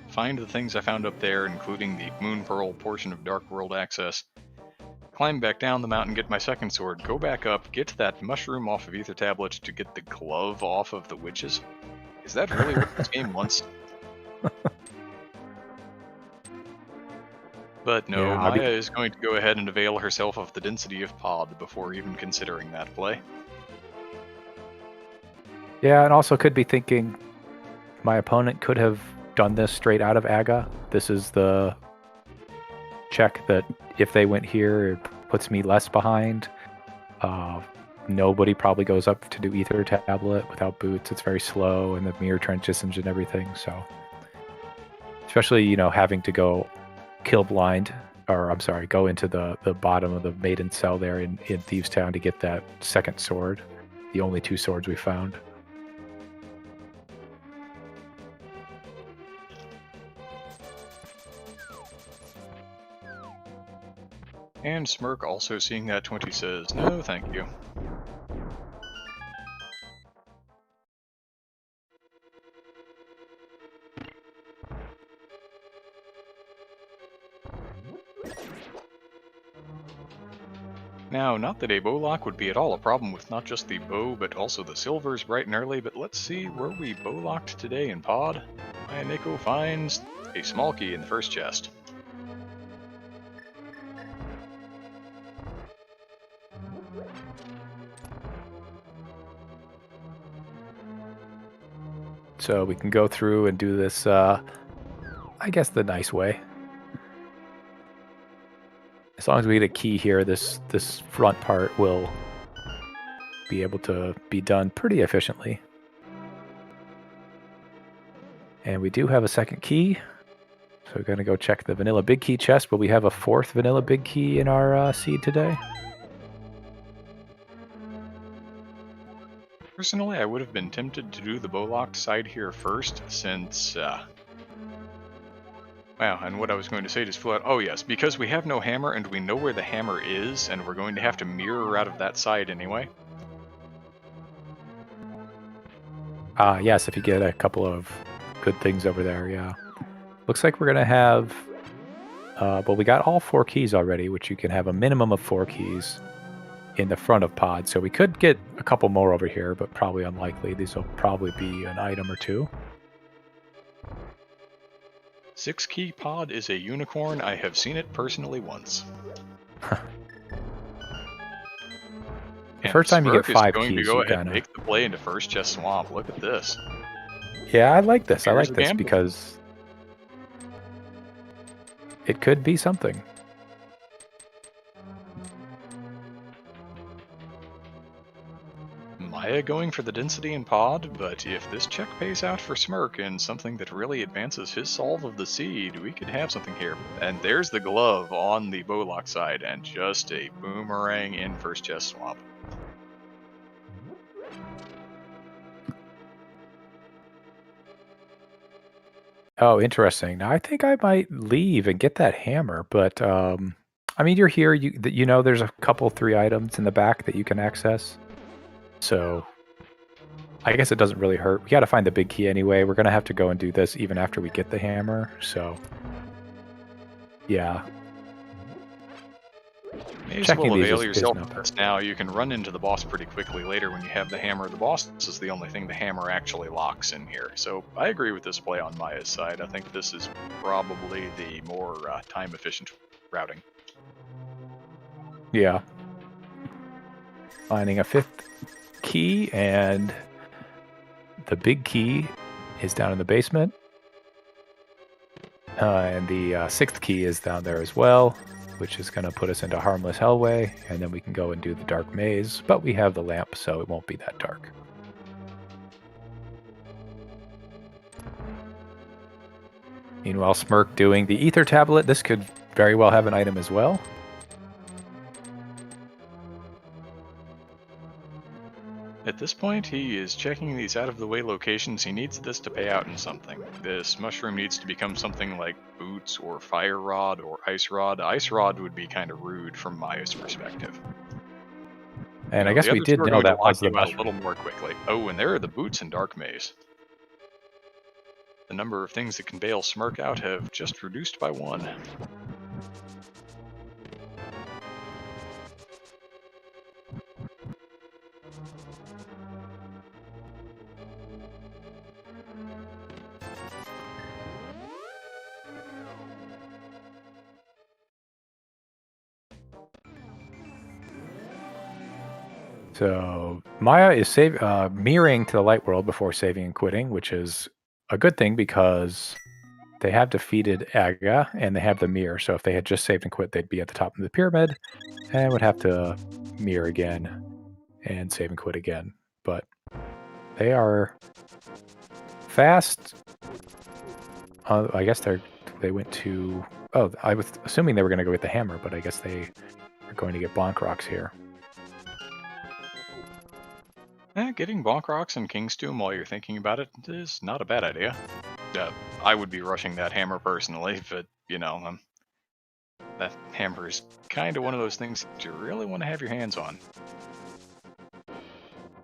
find the things I found up there, including the Moon Pearl portion of Dark World access, climb back down the mountain, get my second sword, go back up, get that mushroom off of Ether Tablet to get the glove off of the witches? Is that really what this game wants? But no, Yeah, Maya is going to go ahead and avail herself of the density of pod before even considering that play. Yeah, and also could be thinking my opponent could have done this straight out of Aga. This is the check that if they went here, it puts me less behind. Nobody probably goes up to do Ether Tablet without boots. It's very slow, and the mirror transitions and everything. So, especially, you know, having to go kill blind, or I'm sorry, go into the bottom of the maiden cell there in Thieves Town to get that second sword. The only 2 swords we found. And Smirk, also seeing that 20, says, no, thank you. Now, not that a bow lock would be at all a problem with not just the bow, but also the silvers bright and early, but let's see where we bow locked today in pod. Maya-Neko finds a small key in the first chest. So we can go through and do this, I guess, the nice way. long as we get a key here, this front part will be able to be done pretty efficiently. And we do have a second key. So we're going to go check the vanilla big key chest, but we have a fourth vanilla big key in our seed today. Personally, I would have been tempted to do the bow-locked side here first, since... Wow, and what I was going to say just flew out. Oh yes, because we have no hammer and we know where the hammer is, and we're going to have to mirror out of that side anyway. Yes, if you get a couple of good things over there, yeah. Looks like we're going to have... well, we got all 4 keys already, which you can have a minimum of 4 keys in the front of pod. So we could get a couple more over here, but probably unlikely. These will probably be an item or 2. 6-key pod is a unicorn. I have seen it personally once. The first time you get 5 going keys, to go you ahead kind and of... make the play into first chest swamp. Look at this. Yeah, I like this. I Here's like a this gamble. because it could be something. Maya going for the density in pod, but if this check pays out for Smirk and something that really advances his solve of the seed, we could have something here. And there's the glove on the bowlock side, and just a boomerang in first chest swamp. Oh, interesting. Now, I think I might leave and get that hammer, but I mean, you're here. You know, there's a couple 3 items in the back that you can access. So I guess it doesn't really hurt. We got to find the big key anyway. We're gonna have to go and do this even after we get the hammer. So yeah. May as Checking well these avail is yourself not of bad. this now. You can run into the boss pretty quickly later when you have the hammer. The boss is the only thing the hammer actually locks in here. So I agree with this play on Maya's side. I think this is probably the more time-efficient routing. Yeah. Finding a 5th key, and the big key is down in the basement. And the 6th key is down there as well, which is going to put us into Harmless Hellway, and then we can go and do the Dark Maze, but we have the lamp, so it won't be that dark. Meanwhile, Smirk doing the Ether Tablet. This could very well have an item as well. At this point, he is checking these out-of-the-way locations. He needs this to pay out in something. This mushroom needs to become something like boots or fire rod or ice rod. Ice rod would be kind of rude from Maya's perspective. And I guess the we other did two are know going to that was lock the you out a mushroom. little more quickly. Oh, and there are the boots in Dark Maze. The number of things that can bail Smirk out have just reduced by 1. So Maya is mirroring to the light world before saving and quitting, which is a good thing because they have defeated Aga and they have the mirror. So if they had just saved and quit, they'd be at the top of the pyramid and would have to mirror again and save and quit again. But they are fast. I guess they went to... Oh, I was assuming they were going to go get the hammer, but I guess they are going to get Bonk Rocks here. Getting Bonk Rocks and King's Tomb while you're thinking about it is not a bad idea. I would be rushing that hammer personally, but, you know, that hammer is kind of one of those things that you really want to have your hands on.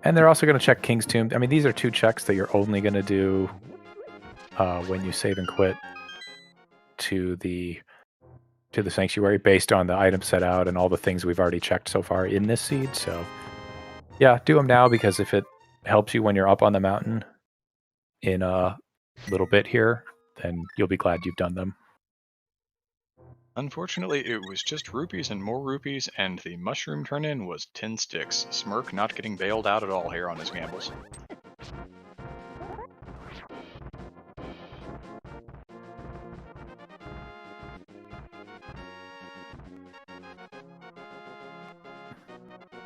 And they're also going to check King's Tomb. I mean, these are 2 checks that you're only going to do when you save and quit to the sanctuary based on the item set out and all the things we've already checked so far in this seed. So yeah, do them now, because if it helps you when you're up on the mountain in a little bit here, then you'll be glad you've done them. Unfortunately, it was just rupees and more rupees, and the mushroom turn-in was 10 sticks. Smirk not getting bailed out at all here on his gambles.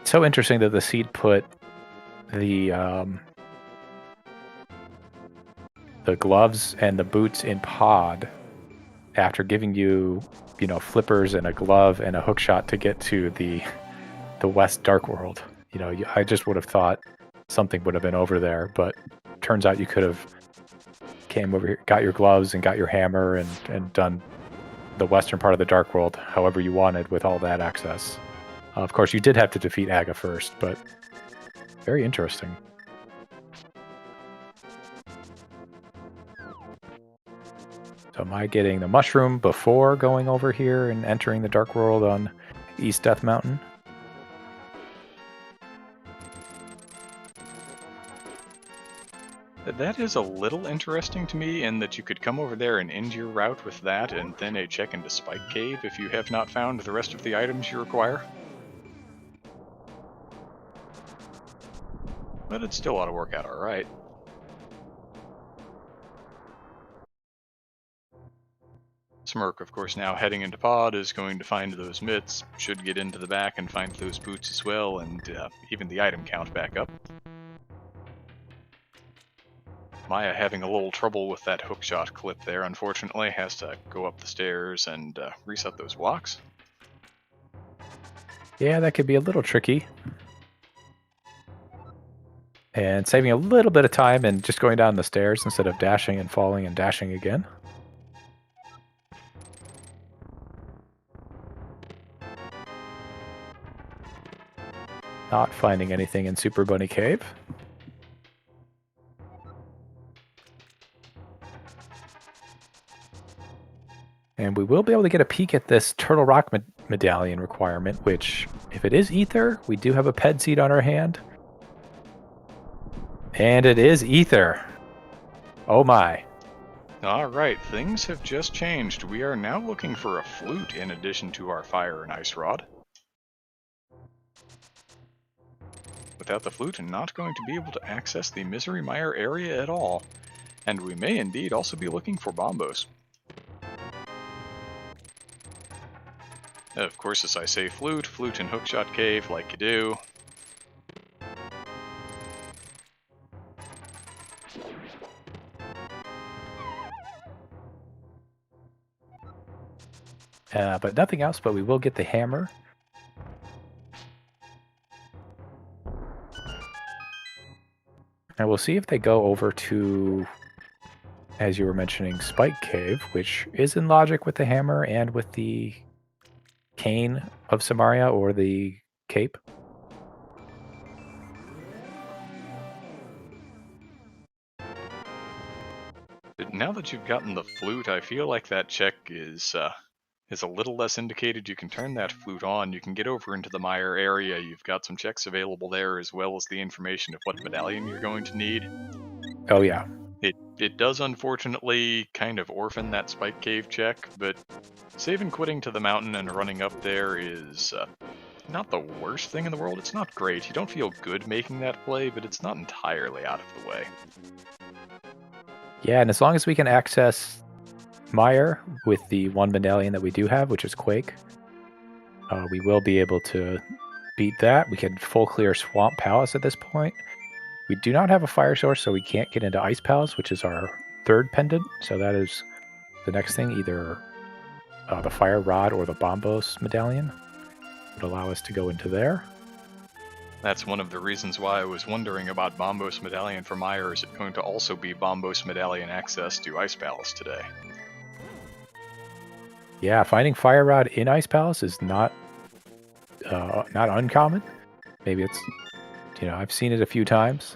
so interesting that the seed put the gloves and the boots in pod after giving you, flippers and a glove and a hook shot to get to the West Dark World. I just would have thought something would have been over there, but turns out you could have came over here, got your gloves and got your hammer and done the western part of the Dark World however you wanted with all that access. Of course, you did have to defeat Aga first, but very interesting. So am I getting the mushroom before going over here and entering the Dark World on East Death Mountain? That is a little interesting to me in that you could come over there and end your route with that and then a check into Spike Cave if you have not found the rest of the items you require. But it still ought to work out alright. Smirk, of course, now heading into pod, is going to find those mitts, should get into the back and find those boots as well, and even the item count back up. Maya having a little trouble with that hookshot clip there, unfortunately, has to go up the stairs and reset those blocks. Yeah, that could be a little tricky. And saving a little bit of time and just going down the stairs instead of dashing and falling and dashing again. Not finding anything in Super Bunny Cave. And we will be able to get a peek at this Turtle Rock medallion requirement, which, if it is Ether, we do have a ped seed on our hand. And it is Ether. Oh my. Alright, things have just changed. We are now looking for a flute in addition to our fire and ice rod. Without the flute, I'm not going to be able to access the Misery Mire area at all. And we may indeed also be looking for bombos. Of course, as I say flute and hookshot cave like you do. But nothing else, but we will get the hammer. And we'll see if they go over to, as you were mentioning, Spike Cave, which is in logic with the hammer and with the cane of Samaria or the cape. Now that you've gotten the flute, I feel like that check is a little less indicated. You can turn that flute on, you can get over into the Mire area, you've got some checks available there as well as the information of what medallion you're going to need. Oh yeah. It does unfortunately kind of orphan that Spike Cave check, but saving quitting to the mountain and running up there is not the worst thing in the world. It's not great. You don't feel good making that play, but it's not entirely out of the way. Yeah, and as long as we can access Mire with the one medallion that we do have, which is Quake, we will be able to beat that. We can full clear Swamp Palace at this point. We do not have a fire source, so we can't get into Ice Palace, which is our third pendant. So that is the next thing. Either the Fire Rod or the Bombos medallion would allow us to go into there. That's one of the reasons why I was wondering about Bombos Medallion for Mire. Is it going to also be Bombos Medallion access to Ice Palace today? Yeah, finding Fire Rod in Ice Palace is not uncommon. Maybe it's, I've seen it a few times.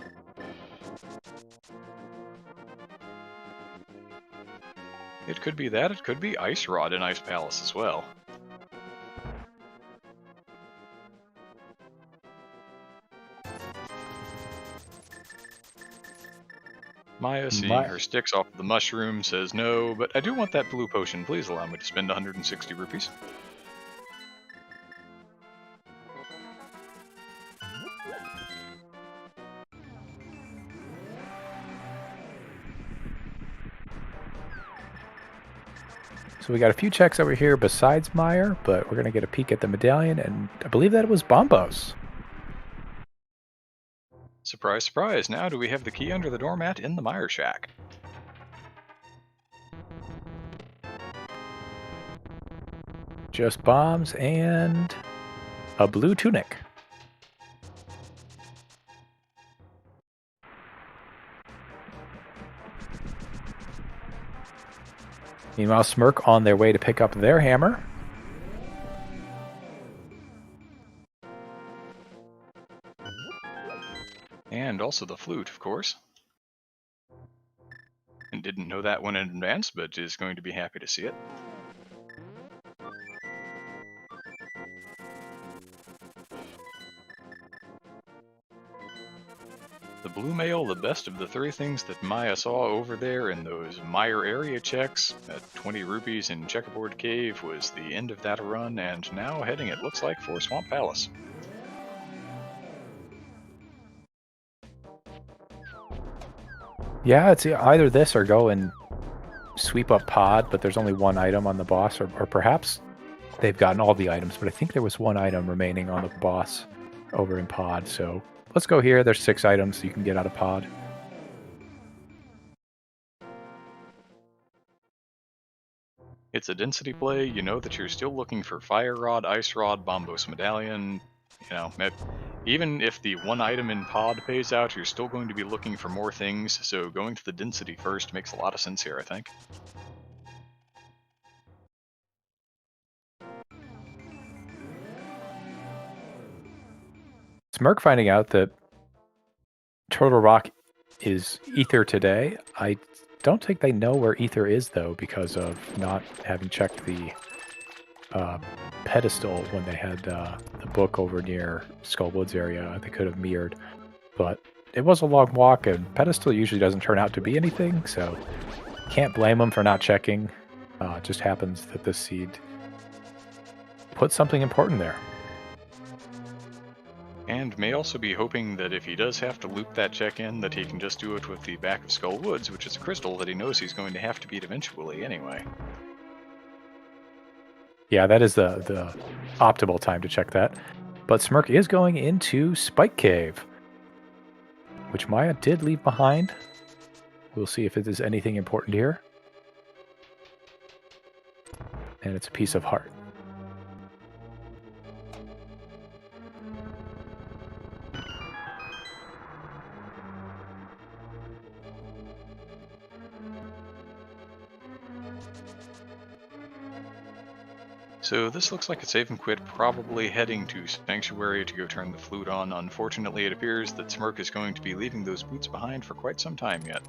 It could be that, it could be Ice Rod in Ice Palace as well. Maya, seeing her sticks off of the mushroom, says no, but I do want that blue potion. Please allow me to spend 160 rupees. So we got a few checks over here besides Mire, but we're going to get a peek at the medallion, and I believe that it was Bombos. Surprise, surprise, now do we have the key under the doormat in the Mire Shack? Just bombs and a blue tunic. Meanwhile, Smirk on their way to pick up their hammer. And also the flute, of course. And didn't know that one in advance, but is going to be happy to see it. The blue mail, the best of the three things that Maya saw over there in those Mire area checks at 20 rupees in Checkerboard Cave, was the end of that run, and now heading, it looks like, for Swamp Palace. Yeah, it's either this or go and sweep up pod, but there's only one item on the boss, or perhaps they've gotten all the items, but I think there was one item remaining on the boss over in pod, so let's go here. There's 6 items you can get out of pod. It's a density play. You know that you're still looking for Fire Rod, Ice Rod, Bombos Medallion. You know, even if the one item in pod pays out, you're still going to be looking for more things, so going to the density first makes a lot of sense here, I think. Smirk finding out that Turtle Rock is Ether today. I don't think they know where Ether is, though, because of not having checked the pedestal when they had the book over near Skullwoods area. They could have mirrored, but it was a long walk, and pedestal usually doesn't turn out to be anything, so can't blame them for not checking. It just happens that this seed put something important there. And may also be hoping that if he does have to loop that check-in, that he can just do it with the back of Skullwoods, which is a crystal that he knows he's going to have to beat eventually anyway. Yeah, that is the optimal time to check that. But Smirk is going into Spike Cave, which Maya did leave behind. We'll see if it is anything important here. And it's a piece of heart. So this looks like a save and quit, probably heading to Sanctuary to go turn the flute on. Unfortunately, it appears that Smirk is going to be leaving those boots behind for quite some time yet.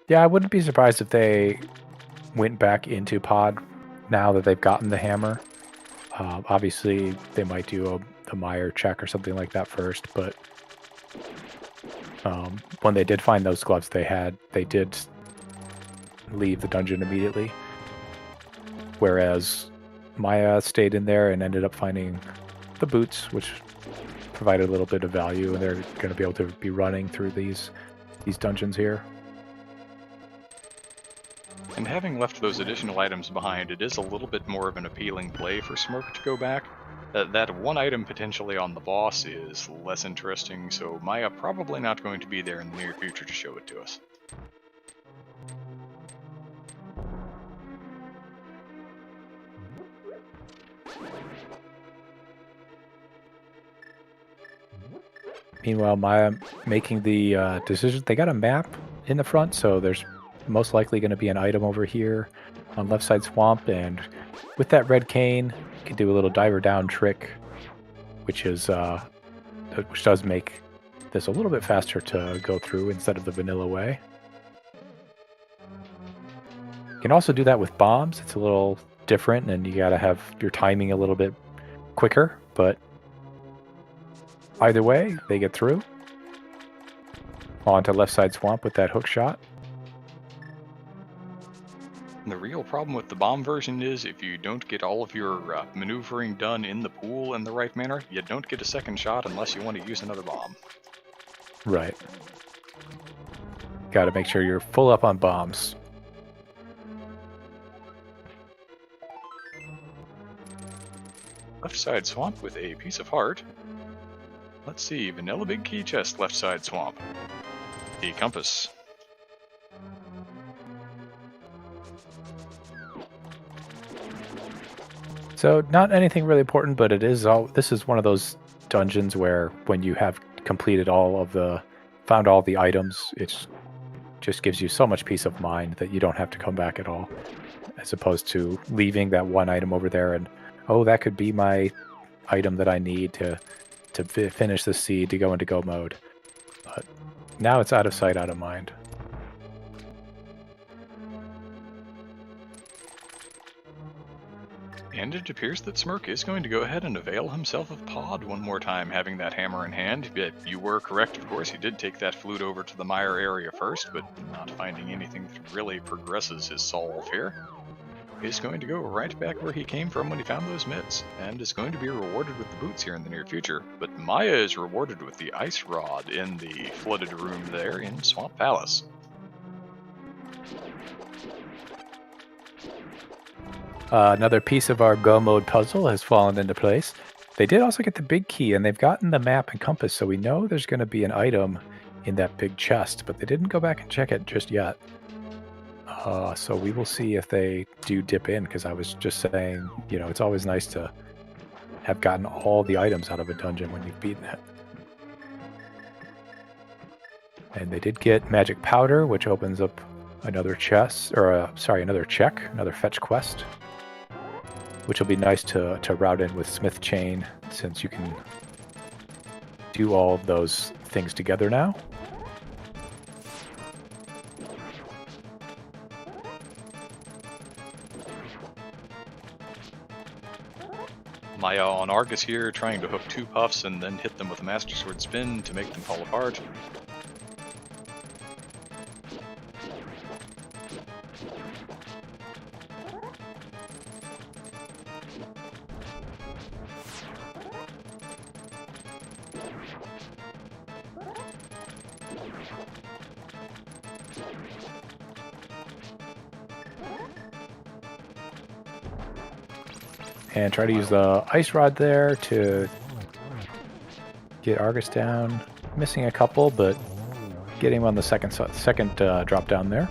Yeah, I wouldn't be surprised if they went back into pod now that they've gotten the hammer. Obviously, they might do the Mire check or something like that first, but when they did find those gloves they did leave the dungeon immediately. Whereas Maya stayed in there and ended up finding the boots, which provided a little bit of value, and they're going to be able to be running through these dungeons here. And having left those additional items behind, it is a little bit more of an appealing play for Smirk to go back. That one item potentially on the boss is less interesting, so Maya probably not going to be there in the near future to show it to us. Meanwhile, Maya making the decision. They got a map in the front, so there's most likely going to be an item over here on left side swamp, and with that red cane, you can do a little diver down trick, which does make this a little bit faster to go through instead of the vanilla way. You can also do that with bombs. It's a little different, and you got to have your timing a little bit quicker, but either way, they get through. On to left side swamp with that hook shot. The real problem with the bomb version is if you don't get all of your maneuvering done in the pool in the right manner, you don't get a second shot unless you want to use another bomb. Right. Got to make sure you're full up on bombs. Left side swamp with a piece of heart. Let's see, vanilla big key chest, left side swamp. A compass. So not anything really important, but it is this is one of those dungeons where when you have completed found all the items, it just gives you so much peace of mind that you don't have to come back at all, as opposed to leaving that one item over there and, oh, that could be my item that I need to finish the seed to go into go mode. But now it's out of sight, out of mind. And it appears that Smirk is going to go ahead and avail himself of Pod one more time, having that hammer in hand. But you were correct, of course. He did take that flute over to the mire area first, but not finding anything that really progresses his solve here. He's going to go right back where he came from when he found those mitts, and is going to be rewarded with the boots here in the near future. But Maya is rewarded with the ice rod in the flooded room there in Swamp Palace. Another piece of our Go mode puzzle has fallen into place. They did also get the big key, and they've gotten the map and compass, so we know there's going to be an item in that big chest, but they didn't go back and check it just yet. So we will see if they do dip in, because I was just saying, it's always nice to have gotten all the items out of a dungeon when you've beaten it. And they did get magic powder, which opens up another chest, another check, another fetch quest, which will be nice to route in with Smith Chain, since you can do all of those things together now. Maya on Argus here, trying to hook 2 puffs and then hit them with a Master Sword spin to make them fall apart. And try to use the ice rod there to get Argus down. Missing a couple, but getting him on the second drop down there.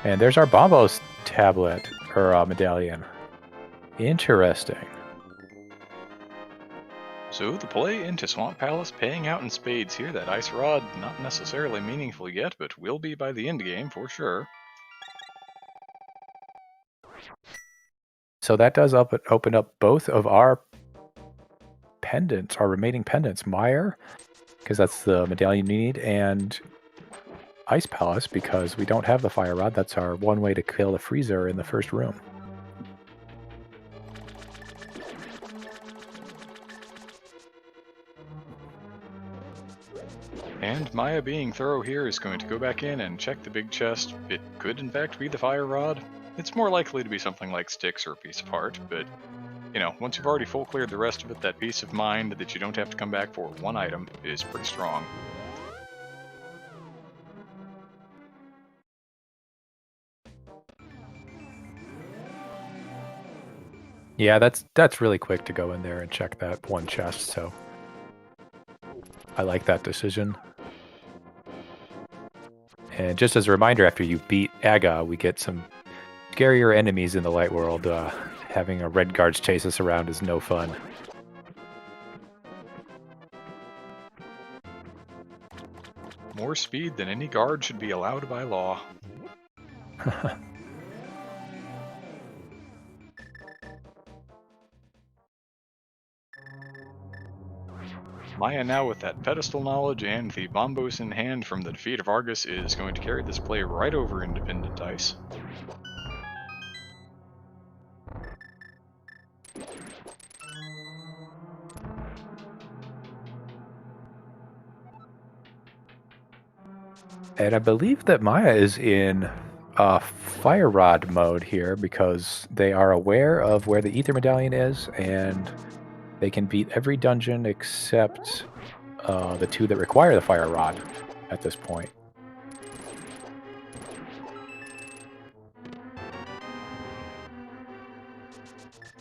And there's our Bombos tablet, or medallion. Interesting. So the play into Swamp Palace paying out in spades here. That ice rod, not necessarily meaningful yet, but will be by the end game for sure. So that does open up both of our pendants, our remaining pendants. Mire, because that's the medallion you need, and Ice Palace, because we don't have the fire rod. That's our one way to kill the freezer in the first room. And Maya, being thorough here, is going to go back in and check the big chest. It could in fact be the fire rod. It's more likely to be something like sticks or a piece of heart, but, once you've already full cleared the rest of it, that peace of mind that you don't have to come back for one item is pretty strong. Yeah, that's really quick to go in there and check that one chest, so I like that decision. And just as a reminder, after you beat Aga, we get some scarier enemies in the light world. Having a red guards chase us around is no fun. More speed than any guard should be allowed by law. Maya, now with that pedestal knowledge and the bombos in hand from the defeat of Argus, is going to carry this play right over Independent Ice. And I believe that Maya is in fire rod mode here, because they are aware of where the ether medallion is, and they can beat every dungeon except the 2 that require the fire rod at this point.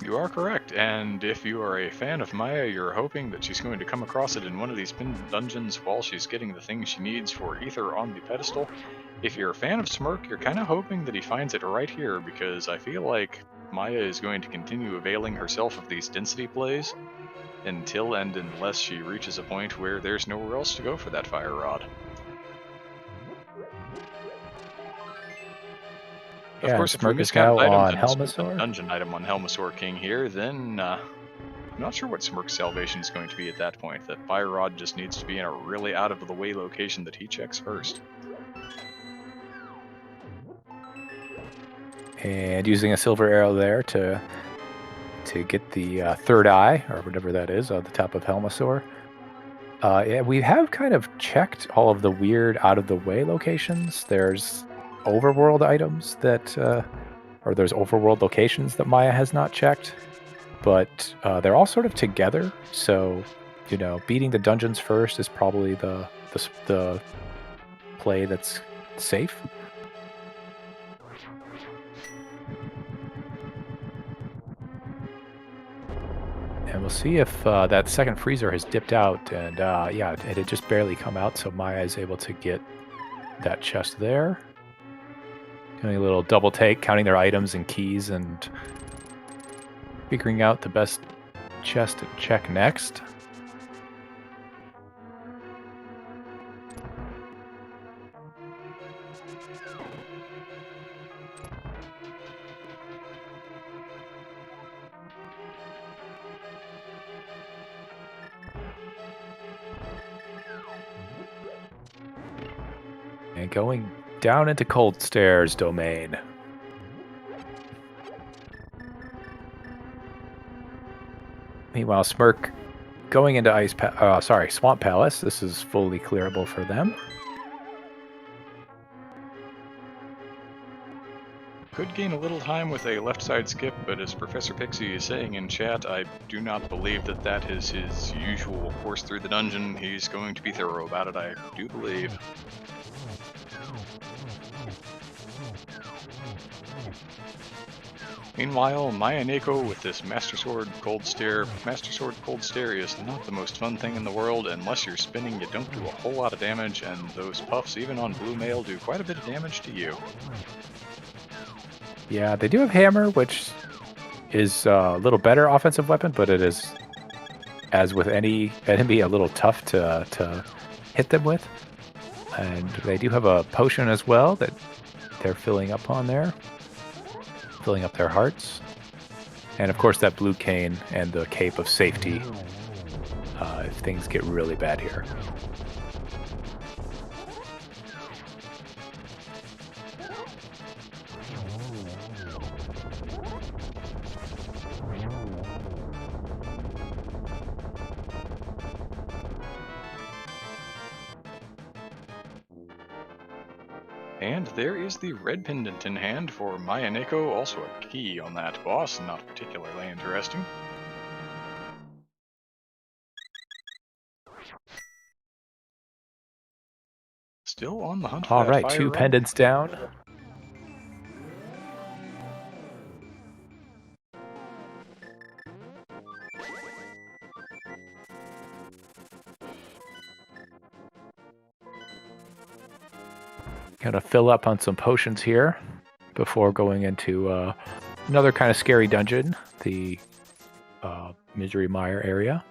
You are correct, and if you are a fan of Maya, you're hoping that she's going to come across it in one of these pinned dungeons while she's getting the things she needs for Ether on the pedestal. If you're a fan of Smirk, you're kind of hoping that he finds it right here, because I feel like Maya is going to continue availing herself of these density plays until and unless she reaches a point where there's nowhere else to go for that fire rod. Of Yeah, and course, if we Smirk is miscount now items on and spent a Helmasaur. dungeon item on Helmasaur King here, then I'm not sure what Smirk's salvation is going to be at that point. That fire rod just needs to be in a really out-of-the-way location that he checks first. And using a silver arrow there to get the third eye, or whatever that is, on the top of Helmasaur. Yeah, we have kind of checked all of the weird out-of-the-way locations. There's overworld items that, or there's overworld locations that Maya has not checked, but they're all sort of together. So, beating the dungeons first is probably the play that's safe. And we'll see if that second freezer has dipped out, and yeah, it had just barely come out, so Maya is able to get that chest there. Doing a little double take, counting their items and keys, and figuring out the best chest to check next. And going down into Cold Stairs domain. Meanwhile, Smirk going into Swamp Palace. This is fully clearable for them. Could gain a little time with a left side skip, but as Professor Pixie is saying in chat, I do not believe that that is his usual course through the dungeon. He's going to be thorough about it, I do believe. Meanwhile, Maya-Neko with this Master Sword Cold Stare. Master Sword Cold Stare is not the most fun thing in the world. Unless you're spinning, you don't do a whole lot of damage, and those puffs, even on blue mail, do quite a bit of damage to you. Yeah, they do have Hammer, which is a little better offensive weapon, but it is, as with any enemy, a little tough to hit them with. And they do have a potion as well that they're filling up on there. Filling up their hearts. And of course that blue cane and the cape of safety if things get really bad here. And there is the red pendant in hand for Maya-Neko, also a key on that boss, not particularly interesting. Still on the hunt for that Alright, fire two rod. pendants down. Gotta fill up on some potions here before going into another kind of scary dungeon, the Misery Mire area.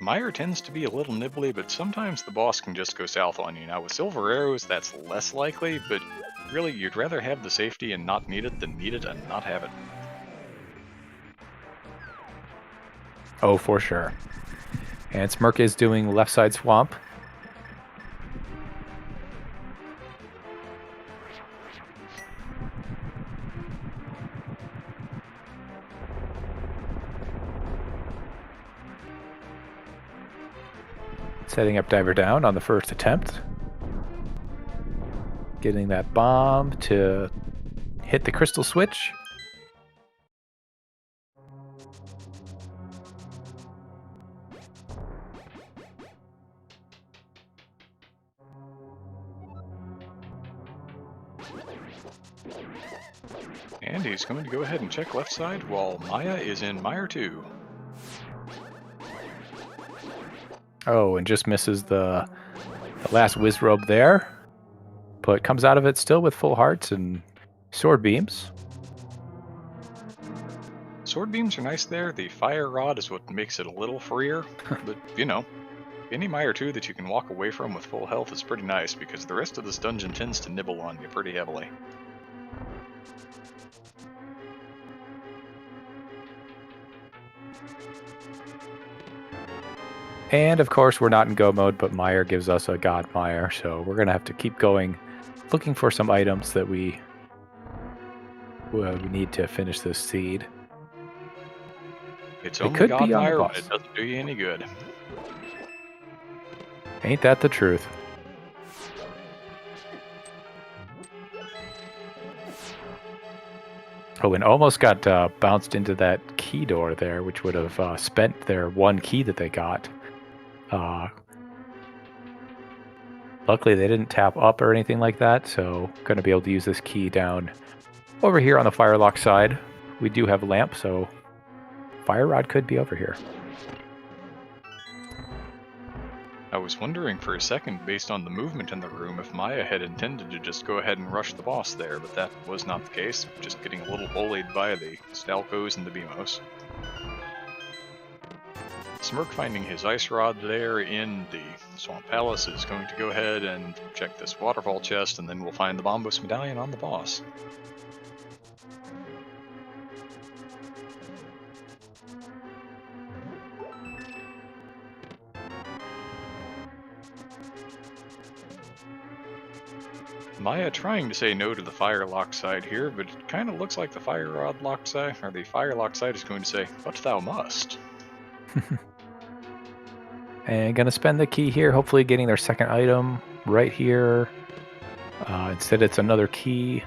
Mire tends to be a little nibbly, but sometimes the boss can just go south on you. Now with silver arrows, that's less likely, but really you'd rather have the safety and not need it than need it and not have it. Oh, for sure. And Smirk is doing left side swamp. Setting up Diver Down on the first attempt. Getting that bomb to hit the crystal switch. And he's going to go ahead and check left side while Maya is in Mire 2. Oh, and just misses the last whiz robe there. But comes out of it still with full hearts and sword beams. Sword beams are nice there. The fire rod is what makes it a little freer. But, you know, any Mire 2 that you can walk away from with full health is pretty nice because the rest of this dungeon tends to nibble on you pretty heavily. And of course, we're not in go mode, but Mire gives us a God Mire, so we're going to have to keep going, looking for some items that we need to finish this seed. It's It only could God be on the Mire, boss. but it doesn't do you any good. Ain't that the truth? Oh, and almost got bounced into that key door there, which would have spent their one key that they got. Luckily, they didn't tap up or anything like that, so going to be able to use this key down over here on the firelock side. We do have a lamp, so fire rod could be over here. I was wondering for a second, based on the movement in the room, if Maya had intended to just go ahead and rush the boss there, but that was not the case, just getting a little bullied by the Stalkos and the Beamos. Smirk, finding his ice rod there in the Swamp Palace, is going to go ahead and check this waterfall chest, and then we'll find the Bombos medallion on the boss. Maya trying to say no to the fire lock side here, but it kind of looks like the fire rod lock side, or the fire lock side is going to say, "But thou must." And gonna spend the key here, hopefully getting their second item right here. Instead, it's another key.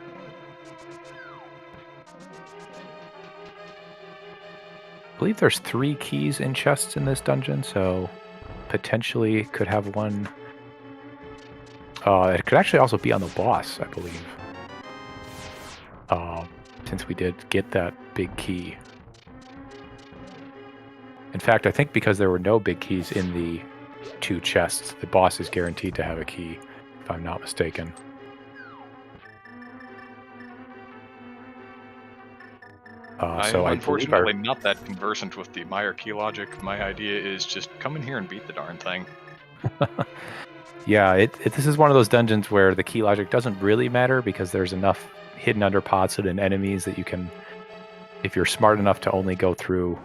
I believe there's 3 keys in chests in this dungeon, so potentially could have one. It could actually also be on the boss, I believe. Since we did get that big key. In fact, I think because there were no big keys in the 2 chests, the boss is guaranteed to have a key, if I'm not mistaken. I'm unfortunately not that conversant with the Mire key logic. My idea is just come in here and beat the darn thing. Yeah, this is one of those dungeons where the key logic doesn't really matter because there's enough hidden under pots and enemies that you can, if you're smart enough to only go through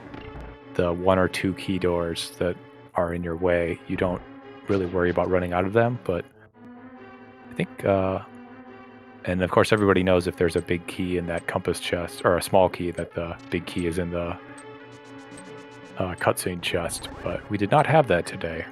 the 1 or 2 key doors that are in your way, you don't really worry about running out of them. But I think, and of course everybody knows if there's a big key in that compass chest, or a small key, that the big key is in the cutscene chest, but we did not have that today.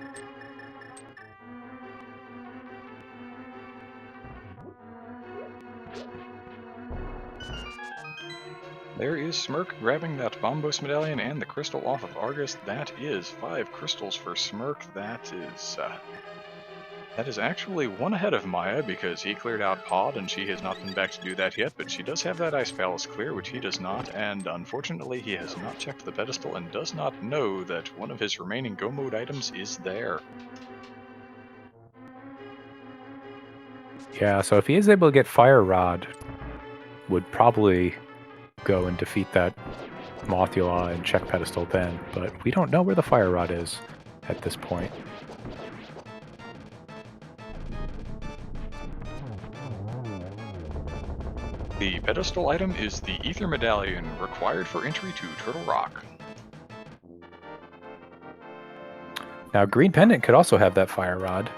There is Smirk grabbing that Bombos medallion and the crystal off of Argus. That is 5 crystals for Smirk. That is actually 1 ahead of Maya because he cleared out Pod and she has not been back to do that yet, but she does have that Ice Palace clear, which he does not, and unfortunately he has not checked the pedestal and does not know that one of his remaining Go Mode items is there. Yeah, so if he is able to get Fire Rod, would probably go and defeat that Mothula and check pedestal then, but we don't know where the Fire Rod is at this point. The pedestal item is the Ether Medallion, required for entry to Turtle Rock. Now, Green Pendant could also have that Fire Rod,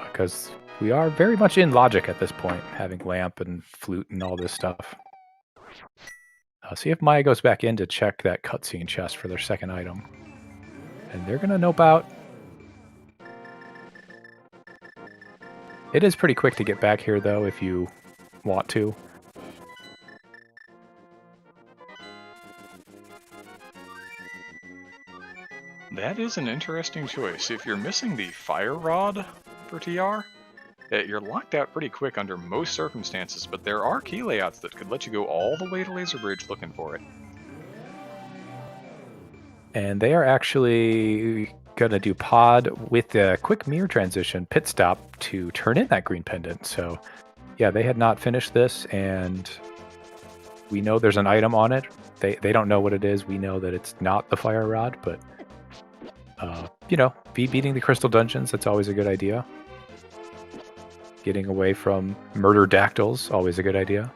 because we are very much in logic at this point, having Lamp and Flute and all this stuff. See if Maya goes back in to check that cutscene chest for their second item. And they're going to nope out. It is pretty quick to get back here, though, if you want to. That is an interesting choice. If you're missing the Fire Rod for TR, You're locked out pretty quick under most circumstances, but there are key layouts that could let you go all the way to Laser Bridge looking for it. And they are actually going to do pod with a quick mirror transition pit stop to turn in that green pendant. So, yeah, they had not finished this, and we know there's an item on it. They don't know what it is. We know that it's not the fire rod, but, you know, beating the crystal dungeons, that's always a good idea. Getting away from murder dactyls, always a good idea.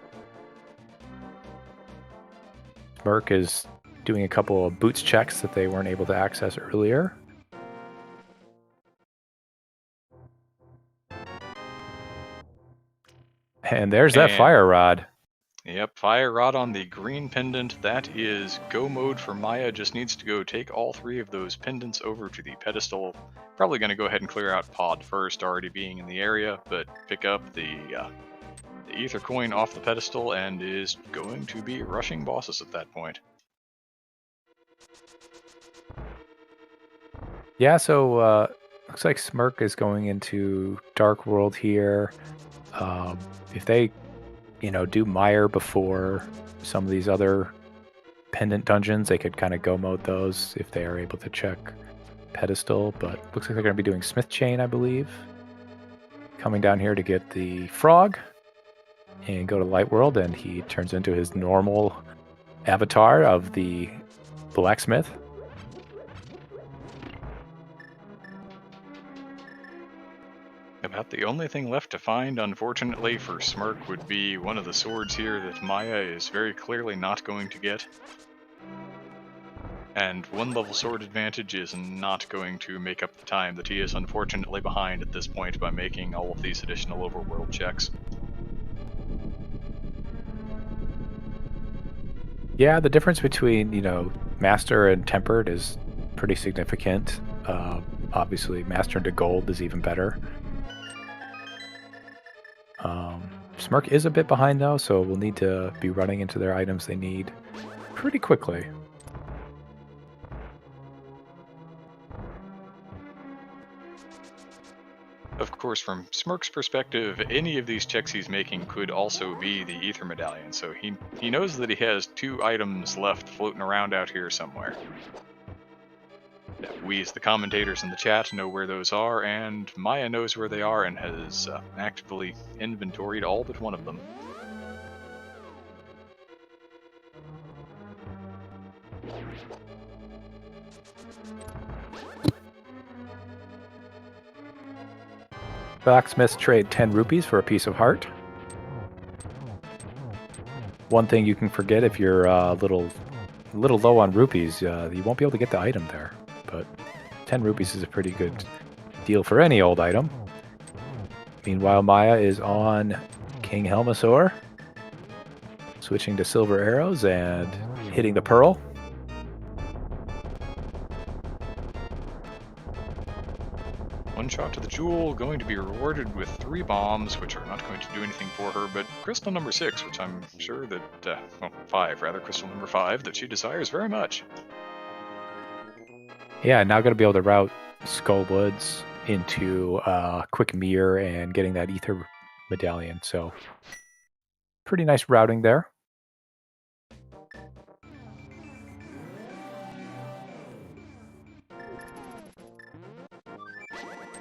Smirk is doing a couple of boots checks that they weren't able to access earlier. And there's that fire rod. Yep, fire rod on the green pendant. That is go mode for Maya. Just needs to go take all 3 of those pendants over to the pedestal. Probably going to go ahead and clear out pod first, already being in the area, but pick up the ether coin off the pedestal and is going to be rushing bosses at that point. Yeah, so looks like Smirk is going into Dark World here. If they, you know, do Mire before some of these other pendant dungeons, they could kind of go mode those if they are able to check pedestal. But looks like they're going to be doing Smith Chain, I believe. Coming down here to get the frog and go to Light World, and he turns into his normal avatar of the blacksmith. About the only thing left to find, unfortunately, for Smirk would be one of the swords here that Maya is very clearly not going to get. And 1 level sword advantage is not going to make up the time that he is unfortunately behind at this point by making all of these additional overworld checks. Yeah, the difference between, you know, Master and Tempered is pretty significant. Obviously, Master into Gold is even better. Smirk is a bit behind though, so we'll need to be running into their items they need pretty quickly. Of course, from Smirk's perspective, any of these checks he's making could also be the Ether Medallion, so he knows that he has 2 items left floating around out here somewhere. We, as the commentators in the chat, know where those are, and Maya knows where they are and has actively inventoried all but 1 of them. Blacksmiths trade 10 rupees for a piece of heart. One thing you can forget if you're a little low on rupees, you won't be able to get the item there. But 10 rupees is a pretty good deal for any old item. Meanwhile, Maya is on King Helmasaur, switching to silver arrows and hitting the pearl. One shot to the jewel, going to be rewarded with 3 bombs, which are not going to do anything for her, but crystal number 6, which I'm sure that, 5 rather, crystal number 5, that she desires very much. Yeah, now going to be able to route Skullwoods into Quick Mirror and getting that Ether Medallion, so pretty nice routing there.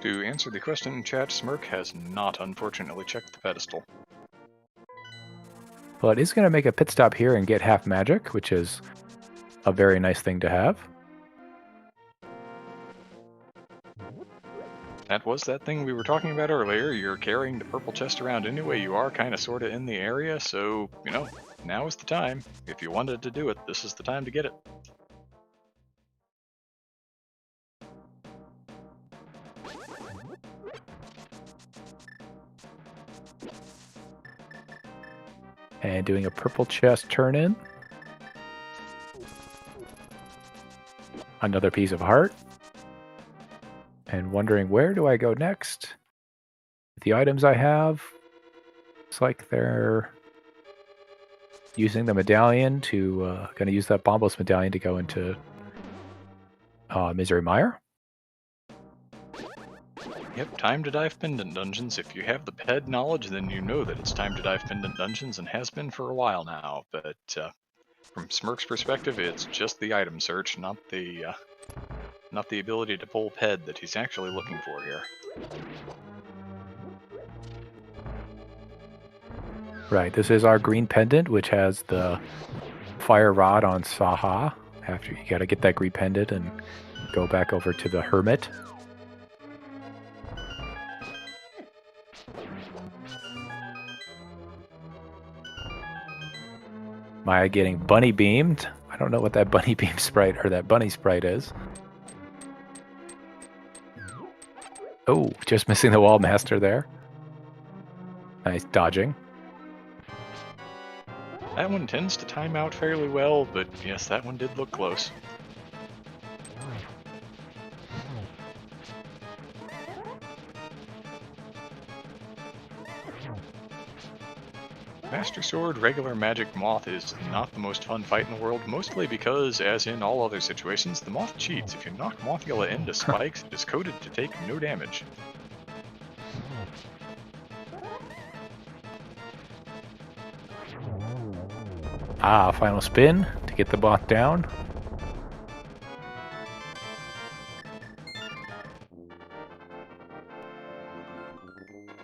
To answer the question in chat, Smirk has not unfortunately checked the pedestal. But it's going to make a pit stop here and get half magic, which is a very nice thing to have. That was that thing we were talking about earlier. You're carrying the purple chest around anyway. You are kind of sort of in the area, so, you know, now is the time. If you wanted to do it, this is the time to get it. And doing a purple chest turn in. Another piece of heart. And wondering where do I go next? The items I have, looks like they're using the medallion to, going to use that Bombos medallion to go into Misery Mire. Yep, time to dive pendant dungeons. If you have the PED knowledge, then you know that it's time to dive pendant dungeons and has been for a while now. But from Smirk's perspective, it's just the item search, not the ability to pull PED that he's actually looking for here. Right, this is our green pendant, which has the fire rod on Saha. After you got to get that green pendant and go back over to the hermit. Maya getting bunny beamed. I don't know what that bunny beam sprite or that bunny sprite is. Oh, just missing the wall master there. Nice dodging. That one tends to time out fairly well, but yes, that one did look close. Master Sword regular magic moth is not the most fun fight in the world, mostly because, as in all other situations, the moth cheats. If you knock Mothula into spikes, it is coded to take no damage. Ah, final spin to get the moth down.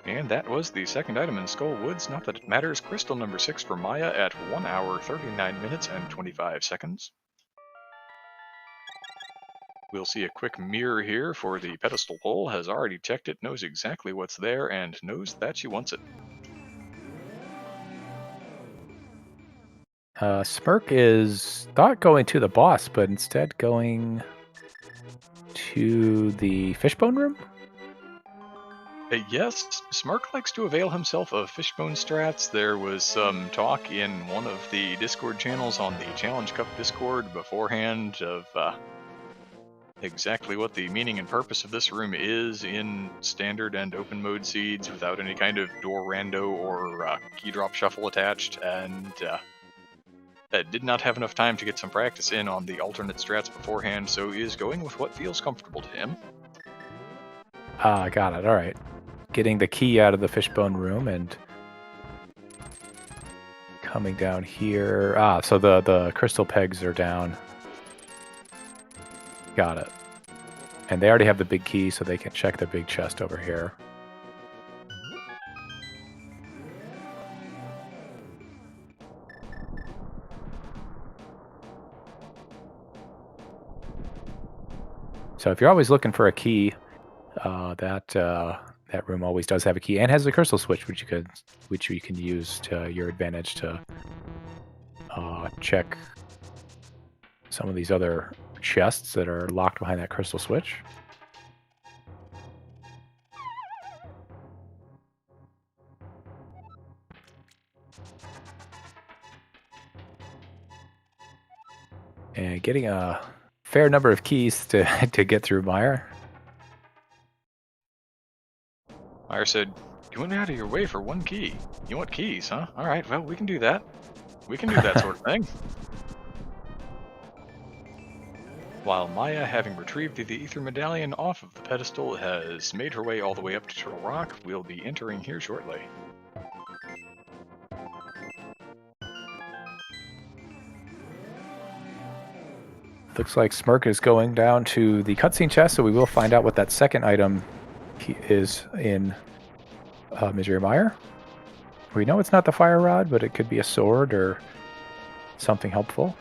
And that was the second item in Skull Woods. Not that it matters. Crystal number 6 for Maya at 1 hour, 39 minutes, and 25 seconds. We'll see a quick mirror here for the pedestal pole. Has already checked it, knows exactly what's there, and knows that she wants it. Smirk is not going to the boss, but instead going to the fishbone room? Yes, Smirk likes to avail himself of fishbone strats. There was some talk in one of the Discord channels on the Challenge Cup Discord beforehand of exactly what the meaning and purpose of this room is in standard and open mode seeds without any kind of door rando or key drop shuffle attached, and did not have enough time to get some practice in on the alternate strats beforehand, so is going with what feels comfortable to him. Ah, got it. All right. Getting the key out of the fishbone room and coming down here. Ah, so the crystal pegs are down. Got it. And they already have the big key, so they can check the big chest over here. So if you're always looking for a key, that room always does have a key and has a crystal switch, which you can use to your advantage to check some of these other chests that are locked behind that crystal switch. And getting a fair number of keys to get through Meyer. Meyer said, "You went out of your way for one key. You want keys, huh? Alright, well, we can do that. We can do that sort of thing." While Maya, having retrieved the Ether Medallion off of the pedestal, has made her way all the way up to Turtle Rock, we'll be entering here shortly. Looks like Smirk is going down to the cutscene chest, so we will find out what that second item is in Misery Mire. We know it's not the fire rod, but it could be a sword or something helpful.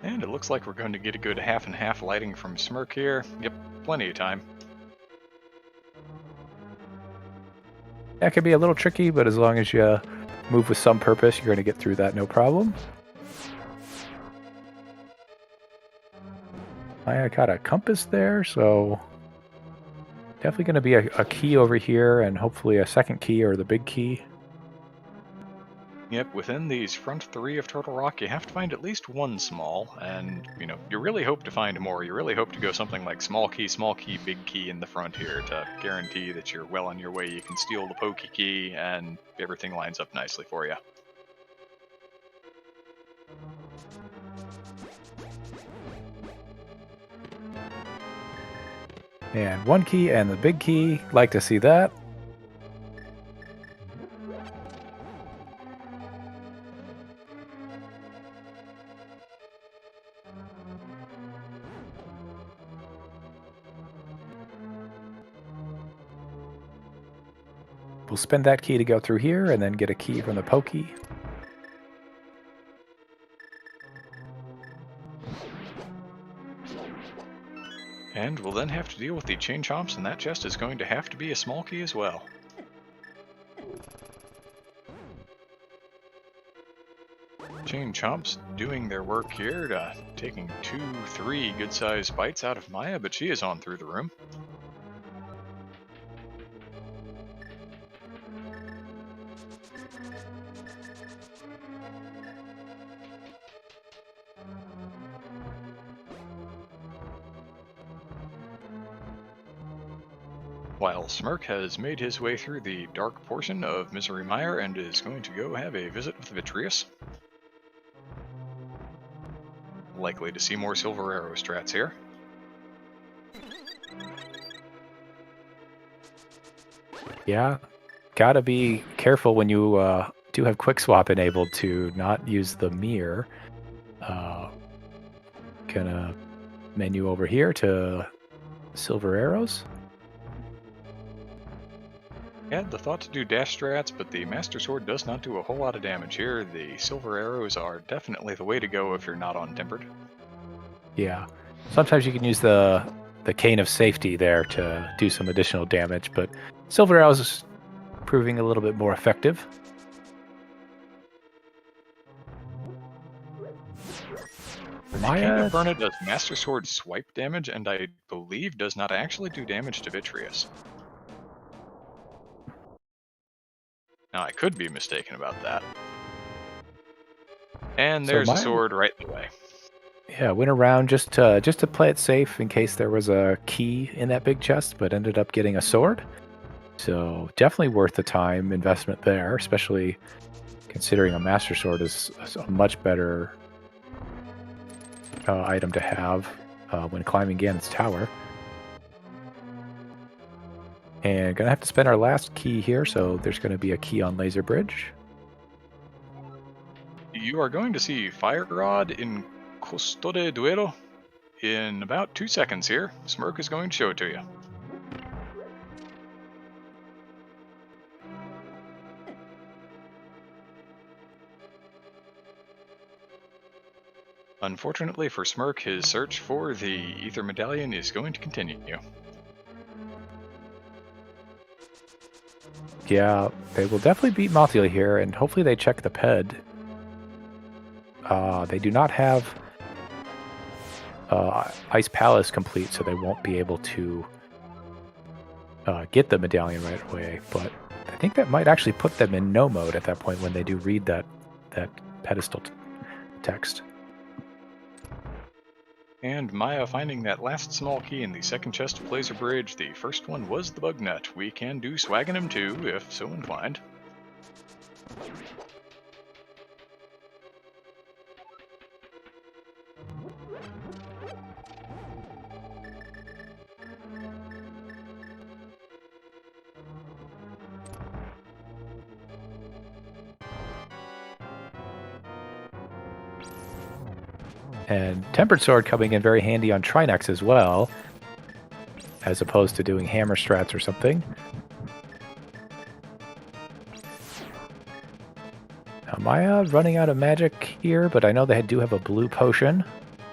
And it looks like we're going to get a good half and half lighting from Smirk here. Yep, plenty of time. That can be a little tricky, but as long as you move with some purpose, you're going to get through that no problem. I got a compass there, so definitely going to be a key over here and hopefully a second key or the big key. Yep, within these front 3 of Turtle Rock, you have to find at least one small, and, you really hope to find more. You really hope to go something like small key, big key in the front here to guarantee that you're well on your way. You can steal the pokey key, and everything lines up nicely for you. And one key and the big key. Like to see that. We'll spend that key to go through here and then get a key from the pokey. And we'll then have to deal with the chain chomps, and that chest is going to have to be a small key as well. Chain chomps doing their work here, taking 2-3 good-sized bites out of Maya, but she is on through the room. While Smirk has made his way through the dark portion of Misery Mire and is going to go have a visit with Vitreous. Likely to see more Silver Arrow strats here. Yeah, gotta be careful when you do have Quick Swap enabled to not use the mirror. Gonna menu over here to Silver Arrows. Had the thought to do dash strats, but the Master Sword does not do a whole lot of damage here. The Silver Arrows are definitely the way to go if you're not on Tempered. Yeah, sometimes you can use the Cane of Safety there to do some additional damage, but Silver Arrows is proving a little bit more effective. Maya Burna does Master Sword swipe damage, and I believe does not actually do damage to Vitreous. Now, I could be mistaken about that. And there's a sword right in the way. Yeah, went around just to play it safe in case there was a key in that big chest, but ended up getting a sword. So definitely worth the time investment there, especially considering a Master Sword is a much better item to have when climbing Ganon's tower. And gonna have to spend our last key here, so there's gonna be a key on Laser Bridge. You are going to see Fire Rod in Custode Duelo in about 2 seconds here. Smirk is going to show it to you. Unfortunately for Smirk, his search for the Ether Medallion is going to continue. Yeah, they will definitely beat Mothula here, and hopefully they check the PED. They do not have Ice Palace complete, so they won't be able to get the medallion right away, but I think that might actually put them in no mode at that point when they do read that pedestal text. And Maya finding that last small key in the second chest of Laser Bridge. The first one was the bug nut. We can do Swaggin' him too, if so inclined. And Tempered Sword coming in very handy on Trinex as well, as opposed to doing hammer strats or something. Now Maya running out of magic here, but I know they do have a blue potion